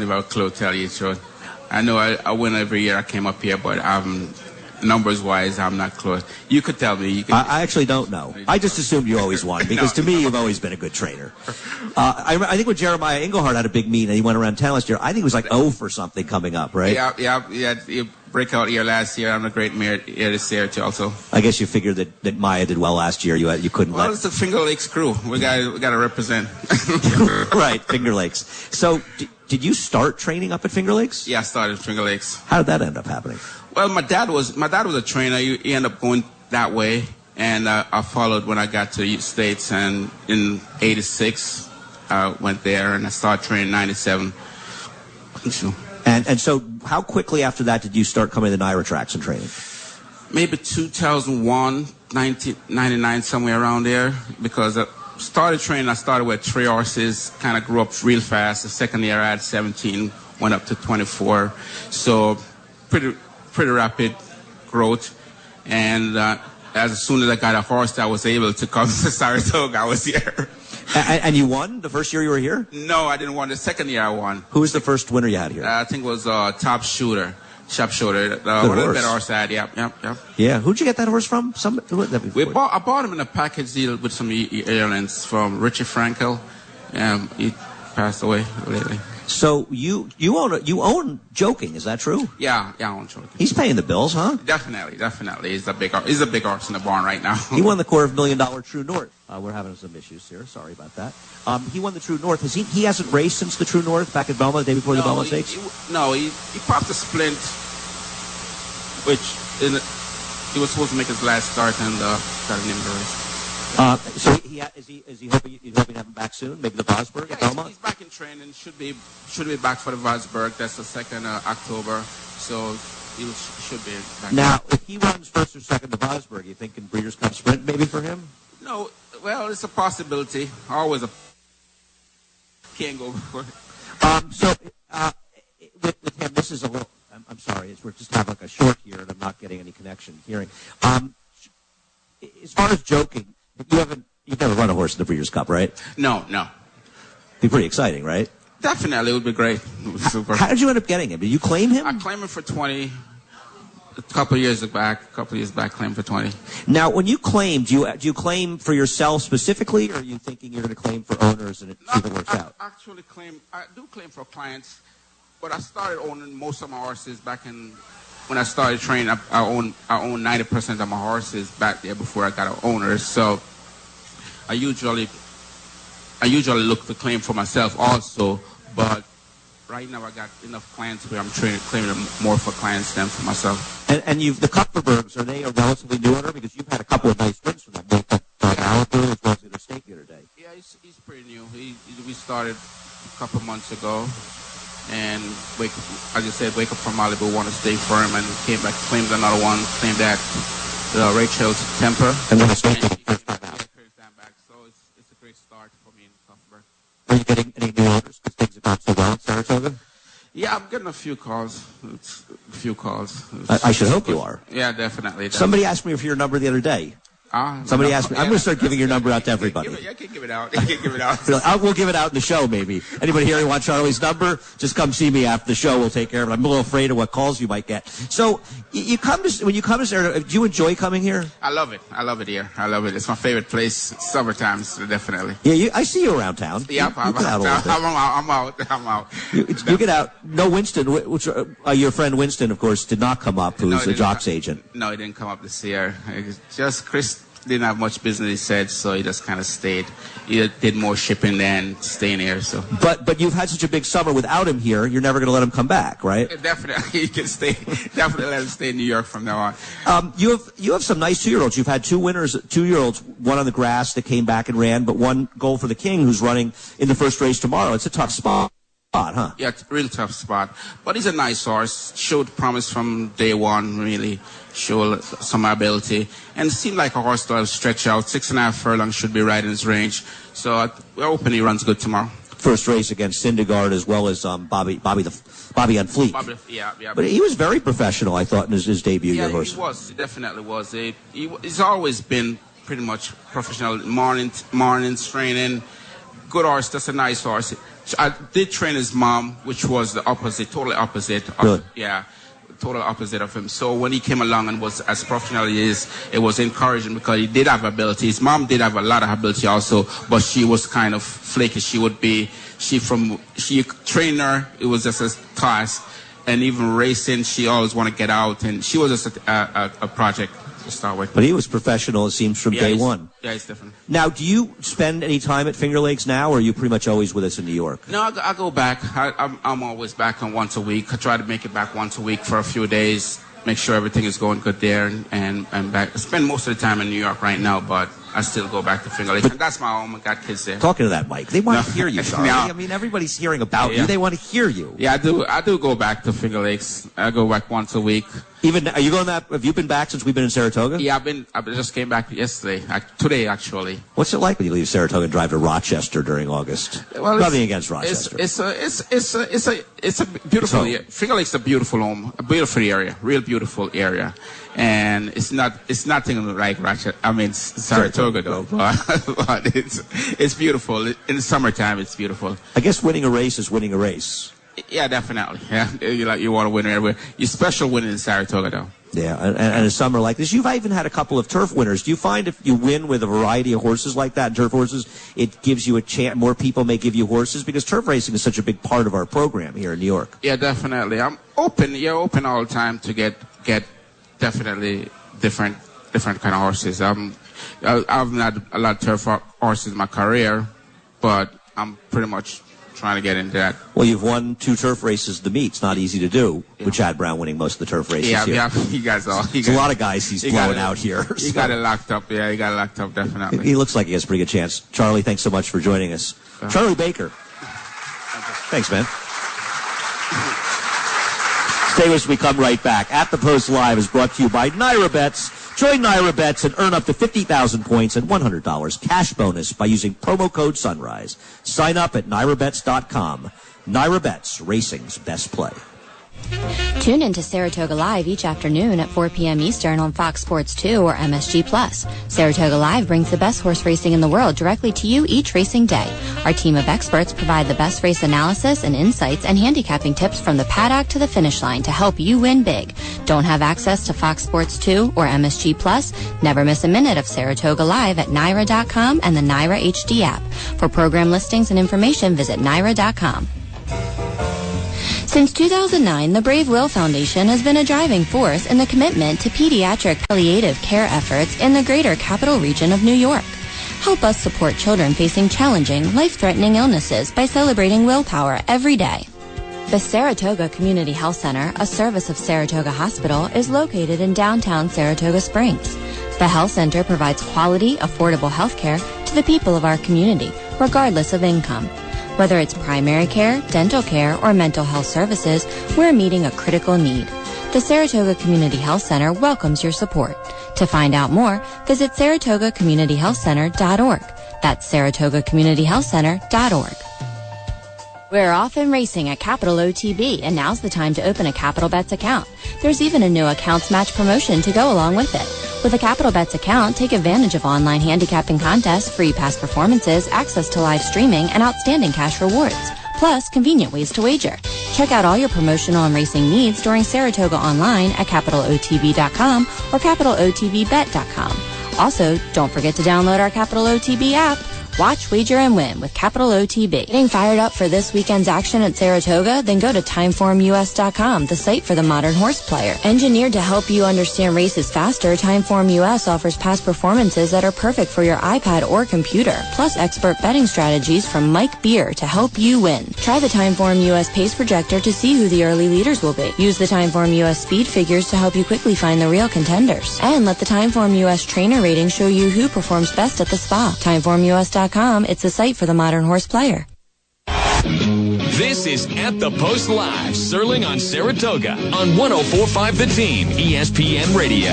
even have a clue to tell you the truth. I know I win every year I came up here, but numbers-wise, I'm not close. You could tell me. I actually don't know. I just assumed you always won because to me, you've always been a good trainer. I think when Jeremiah Engelhardt had a big meet and he went around town last year, I think it was like 0 for something coming up, right? Yeah. You breakout year last year. I'm a great year this year too. Also, I guess you figured that Maya did well last year. You couldn't. Well, it's the Finger Lakes crew. We got to represent. Right, Finger Lakes. So. Did you start training up at Finger Lakes? Yeah, I started at Finger Lakes. How did that end up happening? Well, my dad was a trainer. He ended up going that way, and I followed when I got to the States. And in '86, I went there, and I started training in '97. And so, how quickly after that did you start coming to the Naira tracks and training? Maybe 2001, 1999, somewhere around there, because. Started training, I started with 3 horses, kind of grew up real fast. The second year I had 17, went up to 24. So pretty rapid growth. And as soon as I got a horse that was able to come to Saratoga, I was here. And you won the first year you were here? No, I didn't win. The second year I won. Who was the first winner you had here? I think it was Top Shooter. Sharpshooter, one of the better horses I had. Yep. Yeah, who'd you get that horse from? I bought him in a package deal with some airlines from Richie Frankel. He passed away lately. So you own Joking, is that true? Yeah, I own Joking. He's paying the bills, huh? Definitely. He's a big horse in the barn right now. He won the $250,000 True North. We're having some issues here. Sorry about that. He won the True North. He hasn't raced since the True North back at Belmont the day before the Belmont Stakes? He popped a splint, which he was supposed to make his last start and got an injury. So is he hoping to have him back soon? Maybe the Vosburg at Belmont? He's back in training. Should be back for the Vosburg. That's the 2nd October. So he should be back. Now, if he runs first or second to Vosburg, you think in Breeders' Cup Sprint maybe for him? No. Well, it's a possibility. Always can't go before. With him, this is a little. I'm sorry. We're just having like a short here, and I'm not getting any connection hearing. As far as Joking, you've never run a horse in the Breeders' Cup, right? No. Be pretty exciting, right? Definitely, it would be great. It would be super. How did you end up getting him? Did you claim him? I claimed him for 20. A couple of years back, claimed for 20. Now, when you claim, do you claim for yourself specifically, or are you thinking you're going to claim for owners and see if it works out? I do claim for clients, but I started owning most of my horses back when I started training. I own 90% of my horses back there before I got owners. So I usually I usually look to claim for myself also, but right now I got enough clients where I'm claiming more for clients than for myself. And the Kupferbergs, are they a relatively new owner? Because you've had a couple of nice wins from them. Malibu as well as the Interstate the other day. Yeah, he's pretty new. We started a couple months ago, and as you said, Wake Up from Malibu won a state firm and came back, claimed another one, claimed that Rachel's Temper. And then a state first time back. So it's a great start for me in Kupferberg. Are you getting any new owners because things have gone so well in Saratoga? Yeah, I'm getting a few calls. I should hope you are. Yeah, definitely. Somebody asked me for your number the other day. Somebody asked me. I'm going to start giving your number out to everybody. I can give it out. We'll give it out in the show, maybe. Anybody here who wants Charlie's number, just come see me after the show. We'll take care of it. I'm a little afraid of what calls you might get. So, when you come to Saratoga, do you enjoy coming here? I love it. I love it here. I love it. It's my favorite place. Summertime, definitely. Yeah, I see you around town. Yeah, I'm out. You get out. No, Winston, your friend Winston, of course, did not come up, who's a Jocks agent. No, he didn't come up this year. Just Chris didn't have much business, he said, so he just kind of stayed. He did more shipping than staying here. So. But you've had such a big summer without him here. You're never going to let him come back, right? Definitely, he can stay. Definitely let him stay in New York from now on. You have some nice 2-year-olds. You've had 2 winners, 2-year-olds, one on the grass that came back and ran, but one goal for the King who's running in the first race tomorrow. It's a tough spot. Huh? Yeah, it's a real tough spot. But he's a nice horse. Showed promise from day one, really. Showed some ability. And it seemed like a horse that will stretch out. 6.5 furlongs should be right in his range. So we're hoping he runs good tomorrow. First race against Syndergaard as well as Bobby on Fleet. Yeah. But he was very professional, I thought, in his debut. Yeah, your horse. He was. He definitely was. He's always been pretty much professional. Mornings training. Good horse. That's a nice horse. I did train his mom, which was the opposite, totally opposite. Really? Yeah, total opposite of him. So when he came along and was as professional as he is, it was encouraging because he did have ability. His mom did have a lot of ability also, but she was kind of flaky. She trained her. It was just a class. And even racing, she always wanted to get out. And she was just a project to start with. But he was professional, it seems, from day one. Yeah, he's different. Now, do you spend any time at Finger Lakes now, or are you pretty much always with us in New York? No, I go back. I'm always back on once a week. I try to make it back once a week for a few days, make sure everything is going good there, and back. I spend most of the time in New York right now, but I still go back to Finger Lakes. And that's my home. I got kids there. Talking to that mic. They want to hear you, Charlie. No. I mean, everybody's hearing about you. They want to hear you. Yeah, I do go back to Finger Lakes. I go back once a week. Are you going that? Have you been back since we've been in Saratoga? Yeah, I just came back yesterday. Today, actually. What's it like when you leave Saratoga and drive to Rochester during August? Well, nothing against Rochester. It's a beautiful. Finger Lakes is a beautiful home, a beautiful area, real beautiful area, and it's nothing like Rochester. I mean Saratoga though, but it's beautiful. In the summertime, it's beautiful. I guess winning a race is winning a race. Yeah, definitely. Yeah, you want to win everywhere. You're special winning in Saratoga, though. Yeah, and a summer like this, you've even had a couple of turf winners. Do you find if you win with a variety of horses like that, turf horses, it gives you a chance? More people may give you horses because turf racing is such a big part of our program here in New York. Yeah, definitely. I'm open. You're open all the time to get definitely different kind of horses. I've had a lot of turf horses in my career, but I'm pretty much trying to get into that. Well, you've won 2 turf races, the meets, not easy to do, with Chad Brown winning most of the turf races here. Yeah, you guys all. There's a lot of guys he's blowing out here. He got it locked up, yeah, he got it locked up, definitely. He looks like he has a pretty good chance. Charlie, thanks so much for joining us. Charlie Baker. Thanks, man. Stay with us, we come right back. At the Post Live is brought to you by Naira Bets. Join Naira Bets and earn up to 50,000 points and $100 cash bonus by using promo code Sunrise. Sign up at NairaBets.com. Naira Bets, racing's best play. Tune in to Saratoga Live each afternoon at 4 p.m. Eastern on Fox Sports 2 or MSG+. Saratoga Live brings the best horse racing in the world directly to you each racing day. Our team of experts provide the best race analysis and insights and handicapping tips from the paddock to the finish line to help you win big. Don't have access to Fox Sports 2 or MSG+? Never miss a minute of Saratoga Live at Naira.com and the Naira HD app. For program listings and information, visit Naira.com. Since 2009, the Brave Will Foundation has been a driving force in the commitment to pediatric palliative care efforts in the greater capital region of New York. Help us support children facing challenging, life-threatening illnesses by celebrating willpower every day. The Saratoga Community Health Center, a service of Saratoga Hospital, is located in downtown Saratoga Springs. The health center provides quality, affordable health care to the people of our community, regardless of income. Whether it's primary care, dental care, or mental health services, we're meeting a critical need. The Saratoga Community Health Center welcomes your support. To find out more, visit saratogacommunityhealthcenter.org. That's saratogacommunityhealthcenter.org. We're off and racing at Capital OTB, and now's the time to open a Capital Bets account. There's even a new accounts match promotion to go along with it. With a Capital Bets account, take advantage of online handicapping contests, free past performances, access to live streaming, and outstanding cash rewards. Plus, convenient ways to wager. Check out all your promotional and racing needs during Saratoga online at capitalotb.com or capitalotbbet.com. Also, don't forget to download our Capital OTB app. Watch, wager, and win with Capital OTB. Getting fired up for this weekend's action at Saratoga? Then go to timeformus.com, the site for the modern horse player. Engineered to help you understand races faster, Timeform US offers past performances that are perfect for your iPad or computer, plus expert betting strategies from Mike Beer to help you win. Try the Timeform US pace projector to see who the early leaders will be. Use the Timeform US speed figures to help you quickly find the real contenders. And let the Timeform US trainer rating show you who performs best at the spa. TimeformUS.com. It's the site for the modern horse player. This is At the Post Live, Serling on Saratoga on 104.5 The Team, ESPN Radio.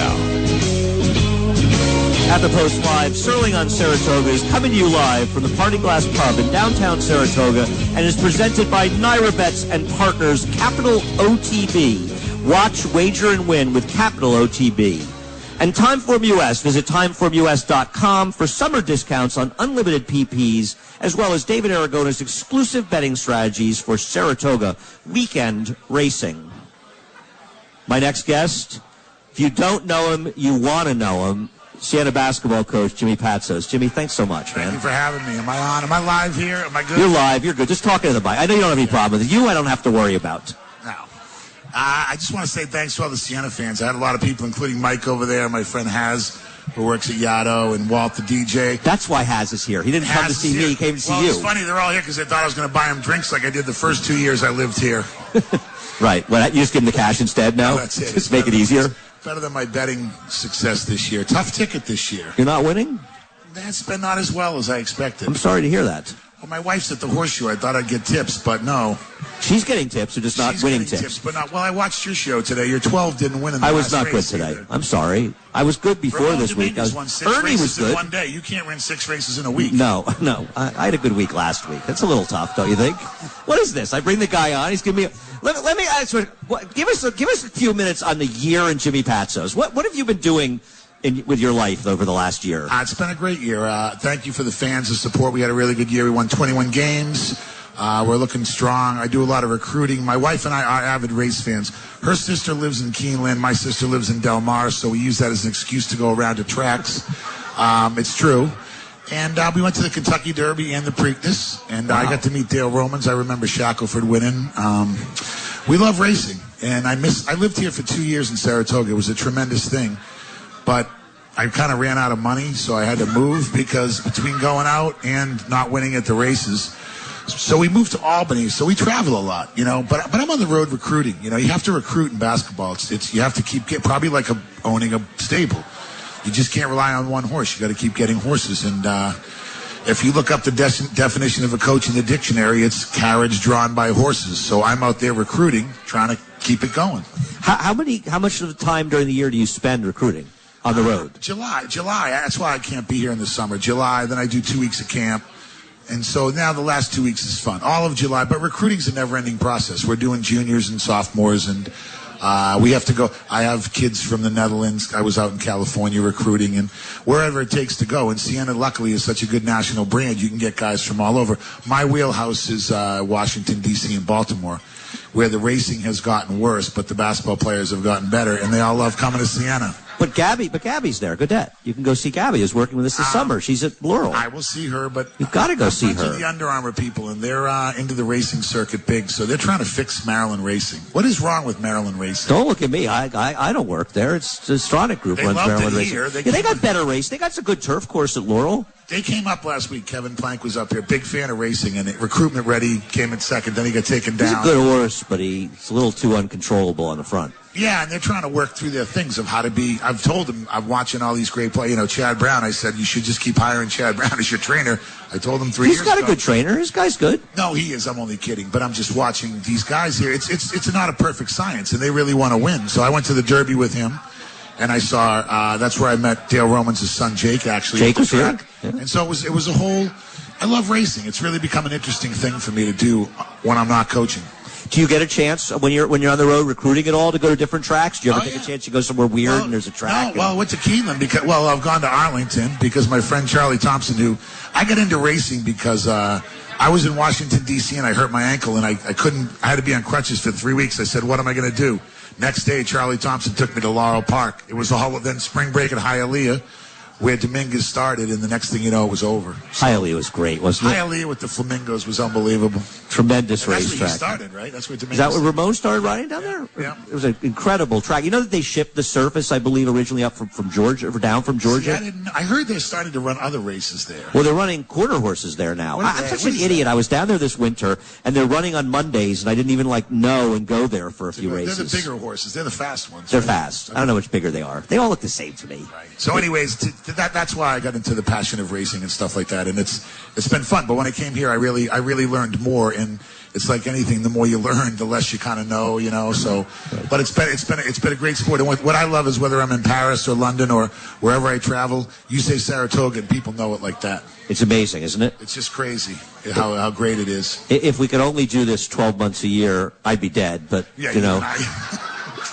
At the Post Live, Serling on Saratoga is coming to you live from the Party Glass Pub in downtown Saratoga and is presented by Naira Bets and partners Capital OTB. Watch, wager, and win with Capital OTB. And Timeform US. Visit timeformus.com for summer discounts on unlimited PPs, as well as David Aragona's exclusive betting strategies for Saratoga weekend racing. My next guest, if you don't know him, you want to know him, Siena basketball coach Jimmy Patsos. Jimmy, thanks so much, man. Thank you for having me. Am I on? Am I live here? Am I good? You're live. You're good. Just talking to the mic. I know you don't have any problem with it. You, I don't have to worry about. No. I just want to say thanks to all the Siena fans. I had a lot of people, including Mike over there, my friend Haz, who works at Yaddo, and Walt, the DJ. That's why Haz is here. He didn't come to see me. He came to see you. Well, it's funny. They're all here because they thought I was going to buy them drinks like I did the first 2 years I lived here. Right. Well, you just give them the cash instead now? No, that's it. Just make it easier? Better than my betting success this year. Tough ticket this year. You're not winning? That's been not as well as I expected. I'm sorry to hear that. Well, my wife's at the Horseshoe. I thought I'd get tips, but no. She's getting tips, or just not winning tips. But not. Well, I watched your show today. Your 12 didn't win in the last race. I was not good today. Either. I'm sorry. I was good before this week. Ernie was good. In one day. You can't win 6 races in a week. No. I had a good week last week. That's a little tough, don't you think? What is this? I bring the guy on. He's giving me. Let me ask. Give us a few minutes on the year in Jimmy Patsos. What have you been doing with your life over the last year? It's been a great year. Thank you for the fans' support. We had a really good year. We won 21 games. We're looking strong. I do a lot of recruiting. My wife and I are avid race fans. Her sister lives in Keeneland. My sister lives in Del Mar, so we use that as an excuse to go around to tracks. It's true. And we went to the Kentucky Derby and the Preakness, and I got to meet Dale Romans. I remember Shackelford winning. We love racing, and I lived here for 2 years in Saratoga. It was a tremendous thing. But I kind of ran out of money, so I had to move because between going out and not winning at the races. So we moved to Albany, so we travel a lot, But I'm on the road recruiting. You have to recruit in basketball. It's you have to probably like owning a stable. You just can't rely on one horse. You got to keep getting horses. And if you look up the definition of a coach in the dictionary, it's carriage drawn by horses. So I'm out there recruiting, trying to keep it going. How much of the time during the year do you spend recruiting? On the road? July. That's why I can't be here in the summer. July, then I do 2 weeks of camp. And so now the last 2 weeks is fun. All of July. But recruiting's a never-ending process. We're doing juniors and sophomores, and we have to go. I have kids from the Netherlands. I was out in California recruiting, and wherever it takes to go. And Siena, luckily, is such a good national brand. You can get guys from all over. My wheelhouse is Washington, D.C. and Baltimore, where the racing has gotten worse, but the basketball players have gotten better, and they all love coming to Siena. But Gabby's there. Goodette. You can go see Gabby, who's working with us this summer. She's at Laurel. I will see her, but you've got to go see her. The Under Armour people, and they're into the racing circuit big, so they're trying to fix Maryland racing. What is wrong with Maryland racing? Don't look at me. I don't work there. It's the Stronach Group runs Maryland racing. They got better race. They got some good turf course at Laurel. They came up last week. Kevin Plank was up here. Big fan of racing, and recruitment ready. Came in second. Then he got taken down. He's a good horse, but he's a little too uncontrollable on the front. Yeah, and they're trying to work through their things of how to be. I've told them, I'm watching all these great players. Chad Brown, I said, you should just keep hiring Chad Brown as your trainer. I told him 3 years ago. He's got a good trainer. This guy's good. No, he is. I'm only kidding. But I'm just watching these guys here. It's not a perfect science, and they really want to win. So I went to the Derby with him, and I saw, that's where I met Dale Romans' son, Jake, actually. Jake was here. Yeah. And so it was a whole, I love racing. It's really become an interesting thing for me to do when I'm not coaching. Do you get a chance when you're on the road recruiting at all to go to different tracks? Do you ever take a chance to go somewhere weird and there's a track? No, I went to Keeneland I've gone to Arlington because my friend Charlie Thompson, I got into racing because I was in Washington, D.C., and I hurt my ankle, and I had to be on crutches for 3 weeks. I said, what am I going to do? Next day, Charlie Thompson took me to Laurel Park. It was then spring break at Hialeah, where Dominguez started, and the next thing you know, it was over. Hialeah was great, wasn't it? Hialeah with the flamingos was unbelievable. Tremendous racetrack. That's where he started, right? That's where Dominguez. Is that where Ramon started riding down there? Yeah. It was an incredible track. You know that they shipped the surface, I believe, originally up from Georgia, or down from Georgia? See, I heard they're starting to run other races there. Well, they're running quarter horses there now. I'm such an idiot. I was down there this winter, and they're running on Mondays, and I didn't even know and go there for a few races. They're the bigger horses. They're the fast ones. They're fast. I don't know which bigger they are. They all look the same to me. Right. So anyways, that's why I got into the passion of racing and stuff like that, and it's been fun. But when I came here, I really learned more, and it's like anything, the more you learn, the less you kind of know, So, but it's been a great sport. And what I love is whether I'm in Paris or London or wherever I travel, you say Saratoga and people know it like that. It's amazing, isn't it? It's just crazy how great it is. If we could only do this 12 months a year, I'd be dead. But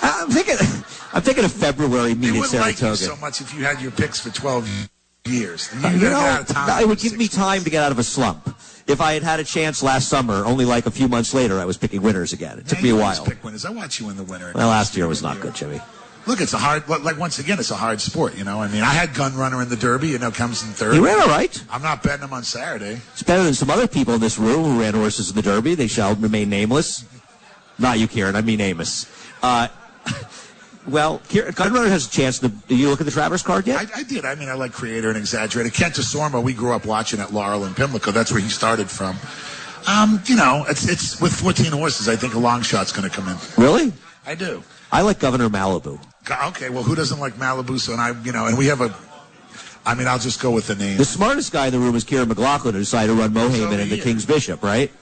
I'm thinking of February meet at Saratoga. It wouldn't like you so much if you had your picks for 12 years. It would give me time to get out of a slump. If I had a chance last summer, only like a few months later, I was picking winners again. It took me a while. Pick winners. I watch you in the winter. Well, last year was not good, Jimmy. Look, it's a hard. Once again, it's a hard sport. I had Gun Runner in the Derby, comes in third. He ran all right. I'm not betting him on Saturday. It's better than some other people in this room who ran horses in the Derby. They shall remain nameless. Not you, Kieran. I mean Amos. Well, Gun Runner has a chance. Did you look at the Travers card yet? I did. I like Creator and Exaggerator. Kent DeSormo, we grew up watching at Laurel and Pimlico. That's where he started from. It's with 14 horses. I think a long shot's going to come in. Really? I do. I like Governor Malibu. Okay, well, who doesn't like Malibu? So, and we have I'll just go with the name. The smartest guy in the room is Kieran McLaughlin, who decided to run Mohaman and the King's Bishop, right?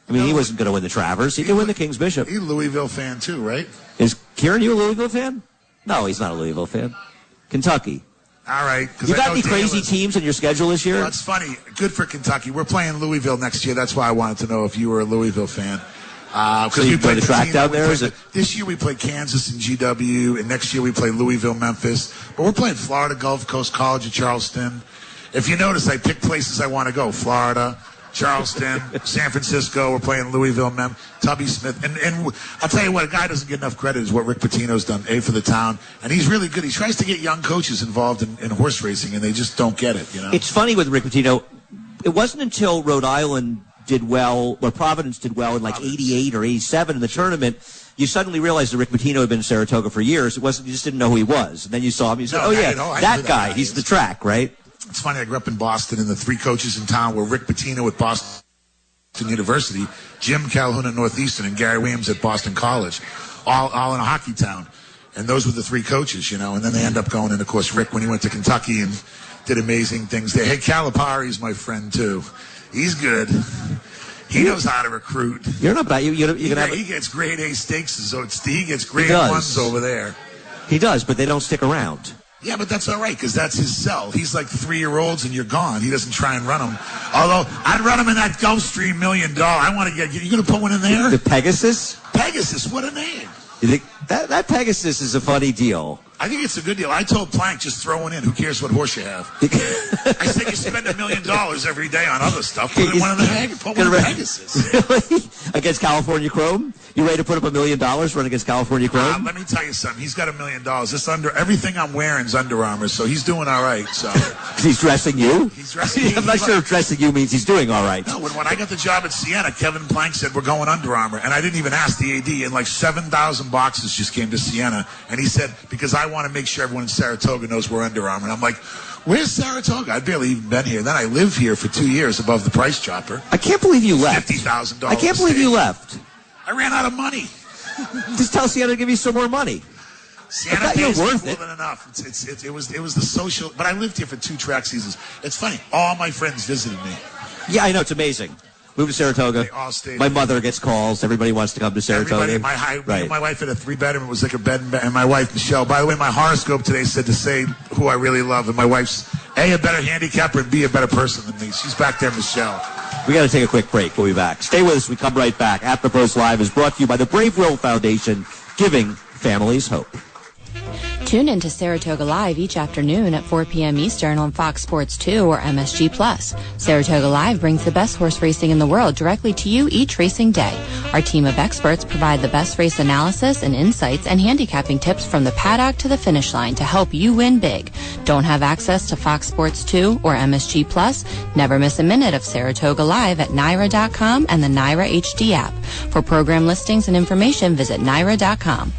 He wasn't going to win the Travers. He could win the King's Bishop. He's a Louisville fan, too, right? Is Kieran, you a Louisville fan? No, he's not a Louisville fan. Kentucky. All right. You got any crazy teams on your schedule this year? Well, it's funny. Good for Kentucky. We're playing Louisville next year. That's why I wanted to know if you were a Louisville fan. So you play the track down there? This year we play Kansas and GW, and next year we play Louisville, Memphis. But we're playing Florida Gulf Coast College of Charleston. If you notice, I pick places I want to go. Florida, Charleston, San Francisco. We're playing Louisville, Tubby Smith. And I'll tell you what, a guy doesn't get enough credit is what Rick Pitino's done, for the town. And he's really good. He tries to get young coaches involved in horse racing, and they just don't get it, It's funny with Rick Pitino. It wasn't until Rhode Island did well, or Providence did well in 88 or 87 in the tournament, you suddenly realized that Rick Pitino had been in Saratoga for years. It wasn't, you just didn't know who he was. And then you saw him, you said, that guy, he's the track, right? It's funny, I grew up in Boston, and the three coaches in town were Rick Pitino at Boston University, Jim Calhoun at Northeastern, and Gary Williams at Boston College, all in a hockey town. And those were the three coaches, and then they end up going, and of course, Rick, when he went to Kentucky and did amazing things there. Hey, Calipari's my friend, too. He's good. He knows how to recruit. You're not bad. He gets grade A stakes, so he gets grade ones over there. He does, but they don't stick around. Yeah, but that's all right, because that's his sell. He's like 3-year-olds, and you're gone. He doesn't try and run them. Although, I'd run him in that Gulfstream $1 million. I want to you going to put one in there? The Pegasus? Pegasus, what a name. You think that Pegasus is a funny deal? I think it's a good deal. I told Plank, just throw one in. Who cares what horse you have? I said you spend $1 million every day on other stuff. Put one in the Pegasus. Really? Against California Chrome? You ready to put up $1 million run against California Chrome? Let me tell you something. He's got $1 million. This everything I'm wearing is Under Armour, so he's doing all right. So he's dressing you? He's dressing me. I'm not sure if dressing you means he's doing all right. No, when I got the job at Siena, Kevin Plank said we're going Under Armour, and I didn't even ask the AD. And 7,000 boxes just came to Siena, and he said because I want to make sure everyone in Saratoga knows we're Under Armour. And I'm like, Where's Saratoga? I'd barely even been here. Then I lived here for 2 years above the price chopper. I can't believe you left. $50,000. I can't believe you left. I ran out of money. Just tell Santa to give you some more money. Santa pays more than enough. It was the social. But I lived here for 2 track seasons. It's funny. All my friends visited me. Yeah, I know. It's amazing. Moved to Saratoga. They all stayed. My mother gets calls. Everybody wants to come to Saratoga. My wife had a 3-bedroom. It was like a bed and my wife, Michelle. By the way, my horoscope today said to say who I really love. And my wife's A, a better handicapper, and B, a better person than me. She's back there, Michelle. We got to take a quick break. We'll be back. Stay with us. We come right back. At the Post Live is brought to you by the Brave Will Foundation, giving families hope. Tune in to Saratoga Live each afternoon at 4 p.m. Eastern on Fox Sports 2 or MSG+. Saratoga Live brings the best horse racing in the world directly to you each racing day. Our team of experts provide the best race analysis and insights and handicapping tips from the paddock to the finish line to help you win big. Don't have access to Fox Sports 2 or MSG+? Never miss a minute of Saratoga Live at NYRA.com and the NYRA HD app. For program listings and information, visit NYRA.com.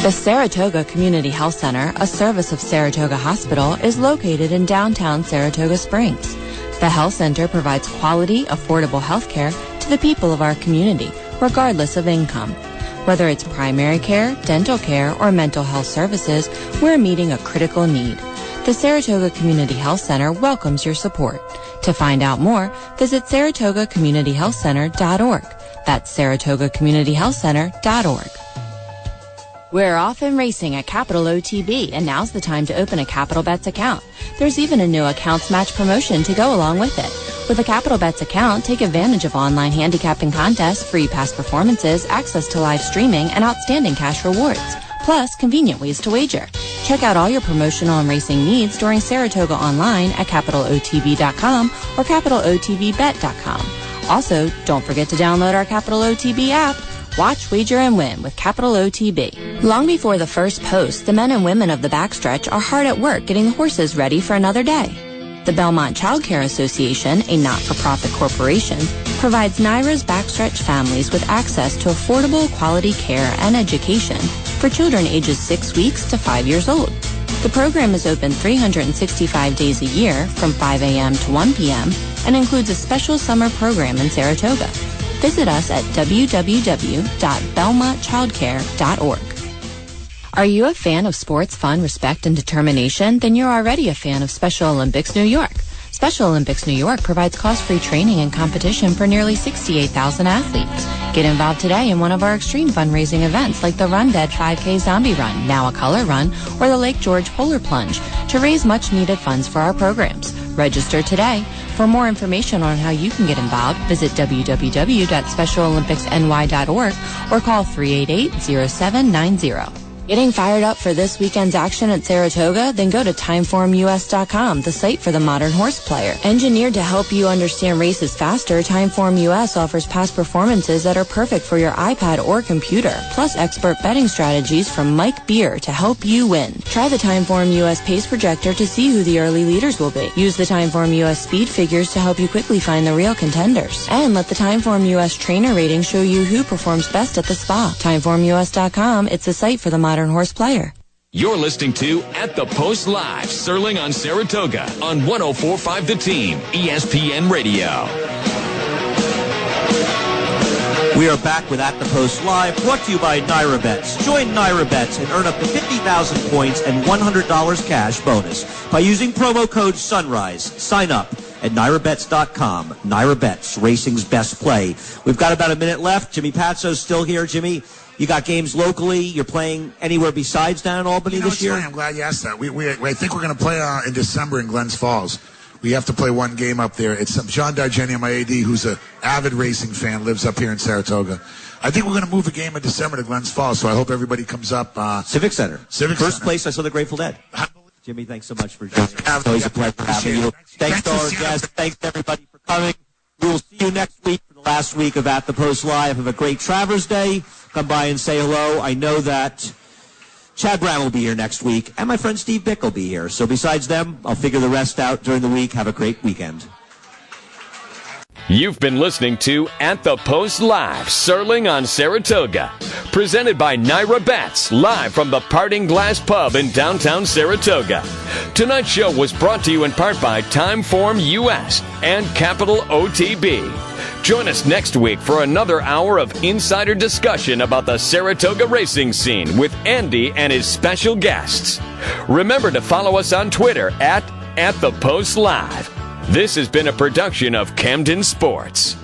The Saratoga Community Health Center, a service of Saratoga Hospital, is located in downtown Saratoga Springs. The health center provides quality, affordable health care to the people of our community, regardless of income. Whether it's primary care, dental care, or mental health services, we're meeting a critical need. The Saratoga Community Health Center welcomes your support. To find out more, visit SaratogaCommunityHealthCenter.org. That's SaratogaCommunityHealthCenter.org. We're off and racing at Capital OTB, and now's the time to open a Capital Bets account. There's even a new accounts match promotion to go along with it. With a Capital Bets account, take advantage of online handicapping contests, free past performances, access to live streaming, and outstanding cash rewards. Plus, convenient ways to wager. Check out all your promotional and racing needs during Saratoga online at CapitalOTB.com or CapitalOTBBet.com. Also, don't forget to download our Capital OTB app. Watch, wager, and win with Capital OTB. Long before the first post, the men and women of the backstretch are hard at work getting the horses ready for another day. The Belmont Child Care Association, a not-for-profit corporation, provides NYRA's backstretch families with access to affordable quality care and education for children ages 6 weeks to 5 years old. The program is open 365 days a year from 5 a.m. to 1 p.m. and includes a special summer program in Saratoga. Visit us at www.belmontchildcare.org. Are you a fan of sports, fun, respect, and determination? Then you're already a fan of Special Olympics New York. Special Olympics New York provides cost-free training and competition for nearly 68,000 athletes. Get involved today in one of our extreme fundraising events like the Run Dead 5K Zombie Run, now a color run, or the Lake George Polar Plunge to raise much-needed funds for our programs. Register today. For more information on how you can get involved, visit www.specialolympicsny.org or call 388-0790. Getting fired up for this weekend's action at Saratoga? Then go to timeformus.com, the site for the modern horse player. Engineered to help you understand races faster, Timeform US offers past performances that are perfect for your iPad or computer, plus expert betting strategies from Mike Beer to help you win. Try the Timeform US Pace Projector to see who the early leaders will be. Use the Timeform US Speed Figures to help you quickly find the real contenders. And let the Timeform US Trainer Rating show you who performs best at the spa. TimeformUS.com, it's the site for the modern horse player. You're listening to At the Post Live, Serling on Saratoga on 104.5 The Team, ESPN Radio. We are back with At the Post Live, brought to you by NYRA Bets. Join NYRA Bets and earn up to 50,000 points and $100 cash bonus by using promo code SUNRISE. Sign up at NYRABets.com. NYRA Bets, racing's best play. We've got about a minute left. Jimmy Patso's still here. Jimmy, you got games locally. You're playing anywhere besides down in Albany this year? I'm glad you asked that. I think we're going to play in December in Glens Falls. We have to play one game up there. It's John Dargeni, my AD, who's an avid racing fan, lives up here in Saratoga. I think we're going to move a game in December to Glens Falls, so I hope everybody comes up. Civic Center. First place I saw the Grateful Dead. Jimmy, thanks so much for joining us. It's always a pleasure having you. Thanks to our guests. Thanks to everybody for coming. We will see you next week for the last week of At the Post Live. Have a great Travers Day. Come by and say hello. I know that Chad Brown will be here next week, and my friend Steve Bick will be here. So besides them, I'll figure the rest out during the week. Have a great weekend. You've been listening to At the Post Live, Serling on Saratoga. Presented by NYRA Bets, live from the Parting Glass Pub in downtown Saratoga. Tonight's show was brought to you in part by Timeform US and Capital OTB. Join us next week for another hour of insider discussion about the Saratoga racing scene with Andy and his special guests. Remember to follow us on Twitter at @ThePostLive. This has been a production of Camden Sports.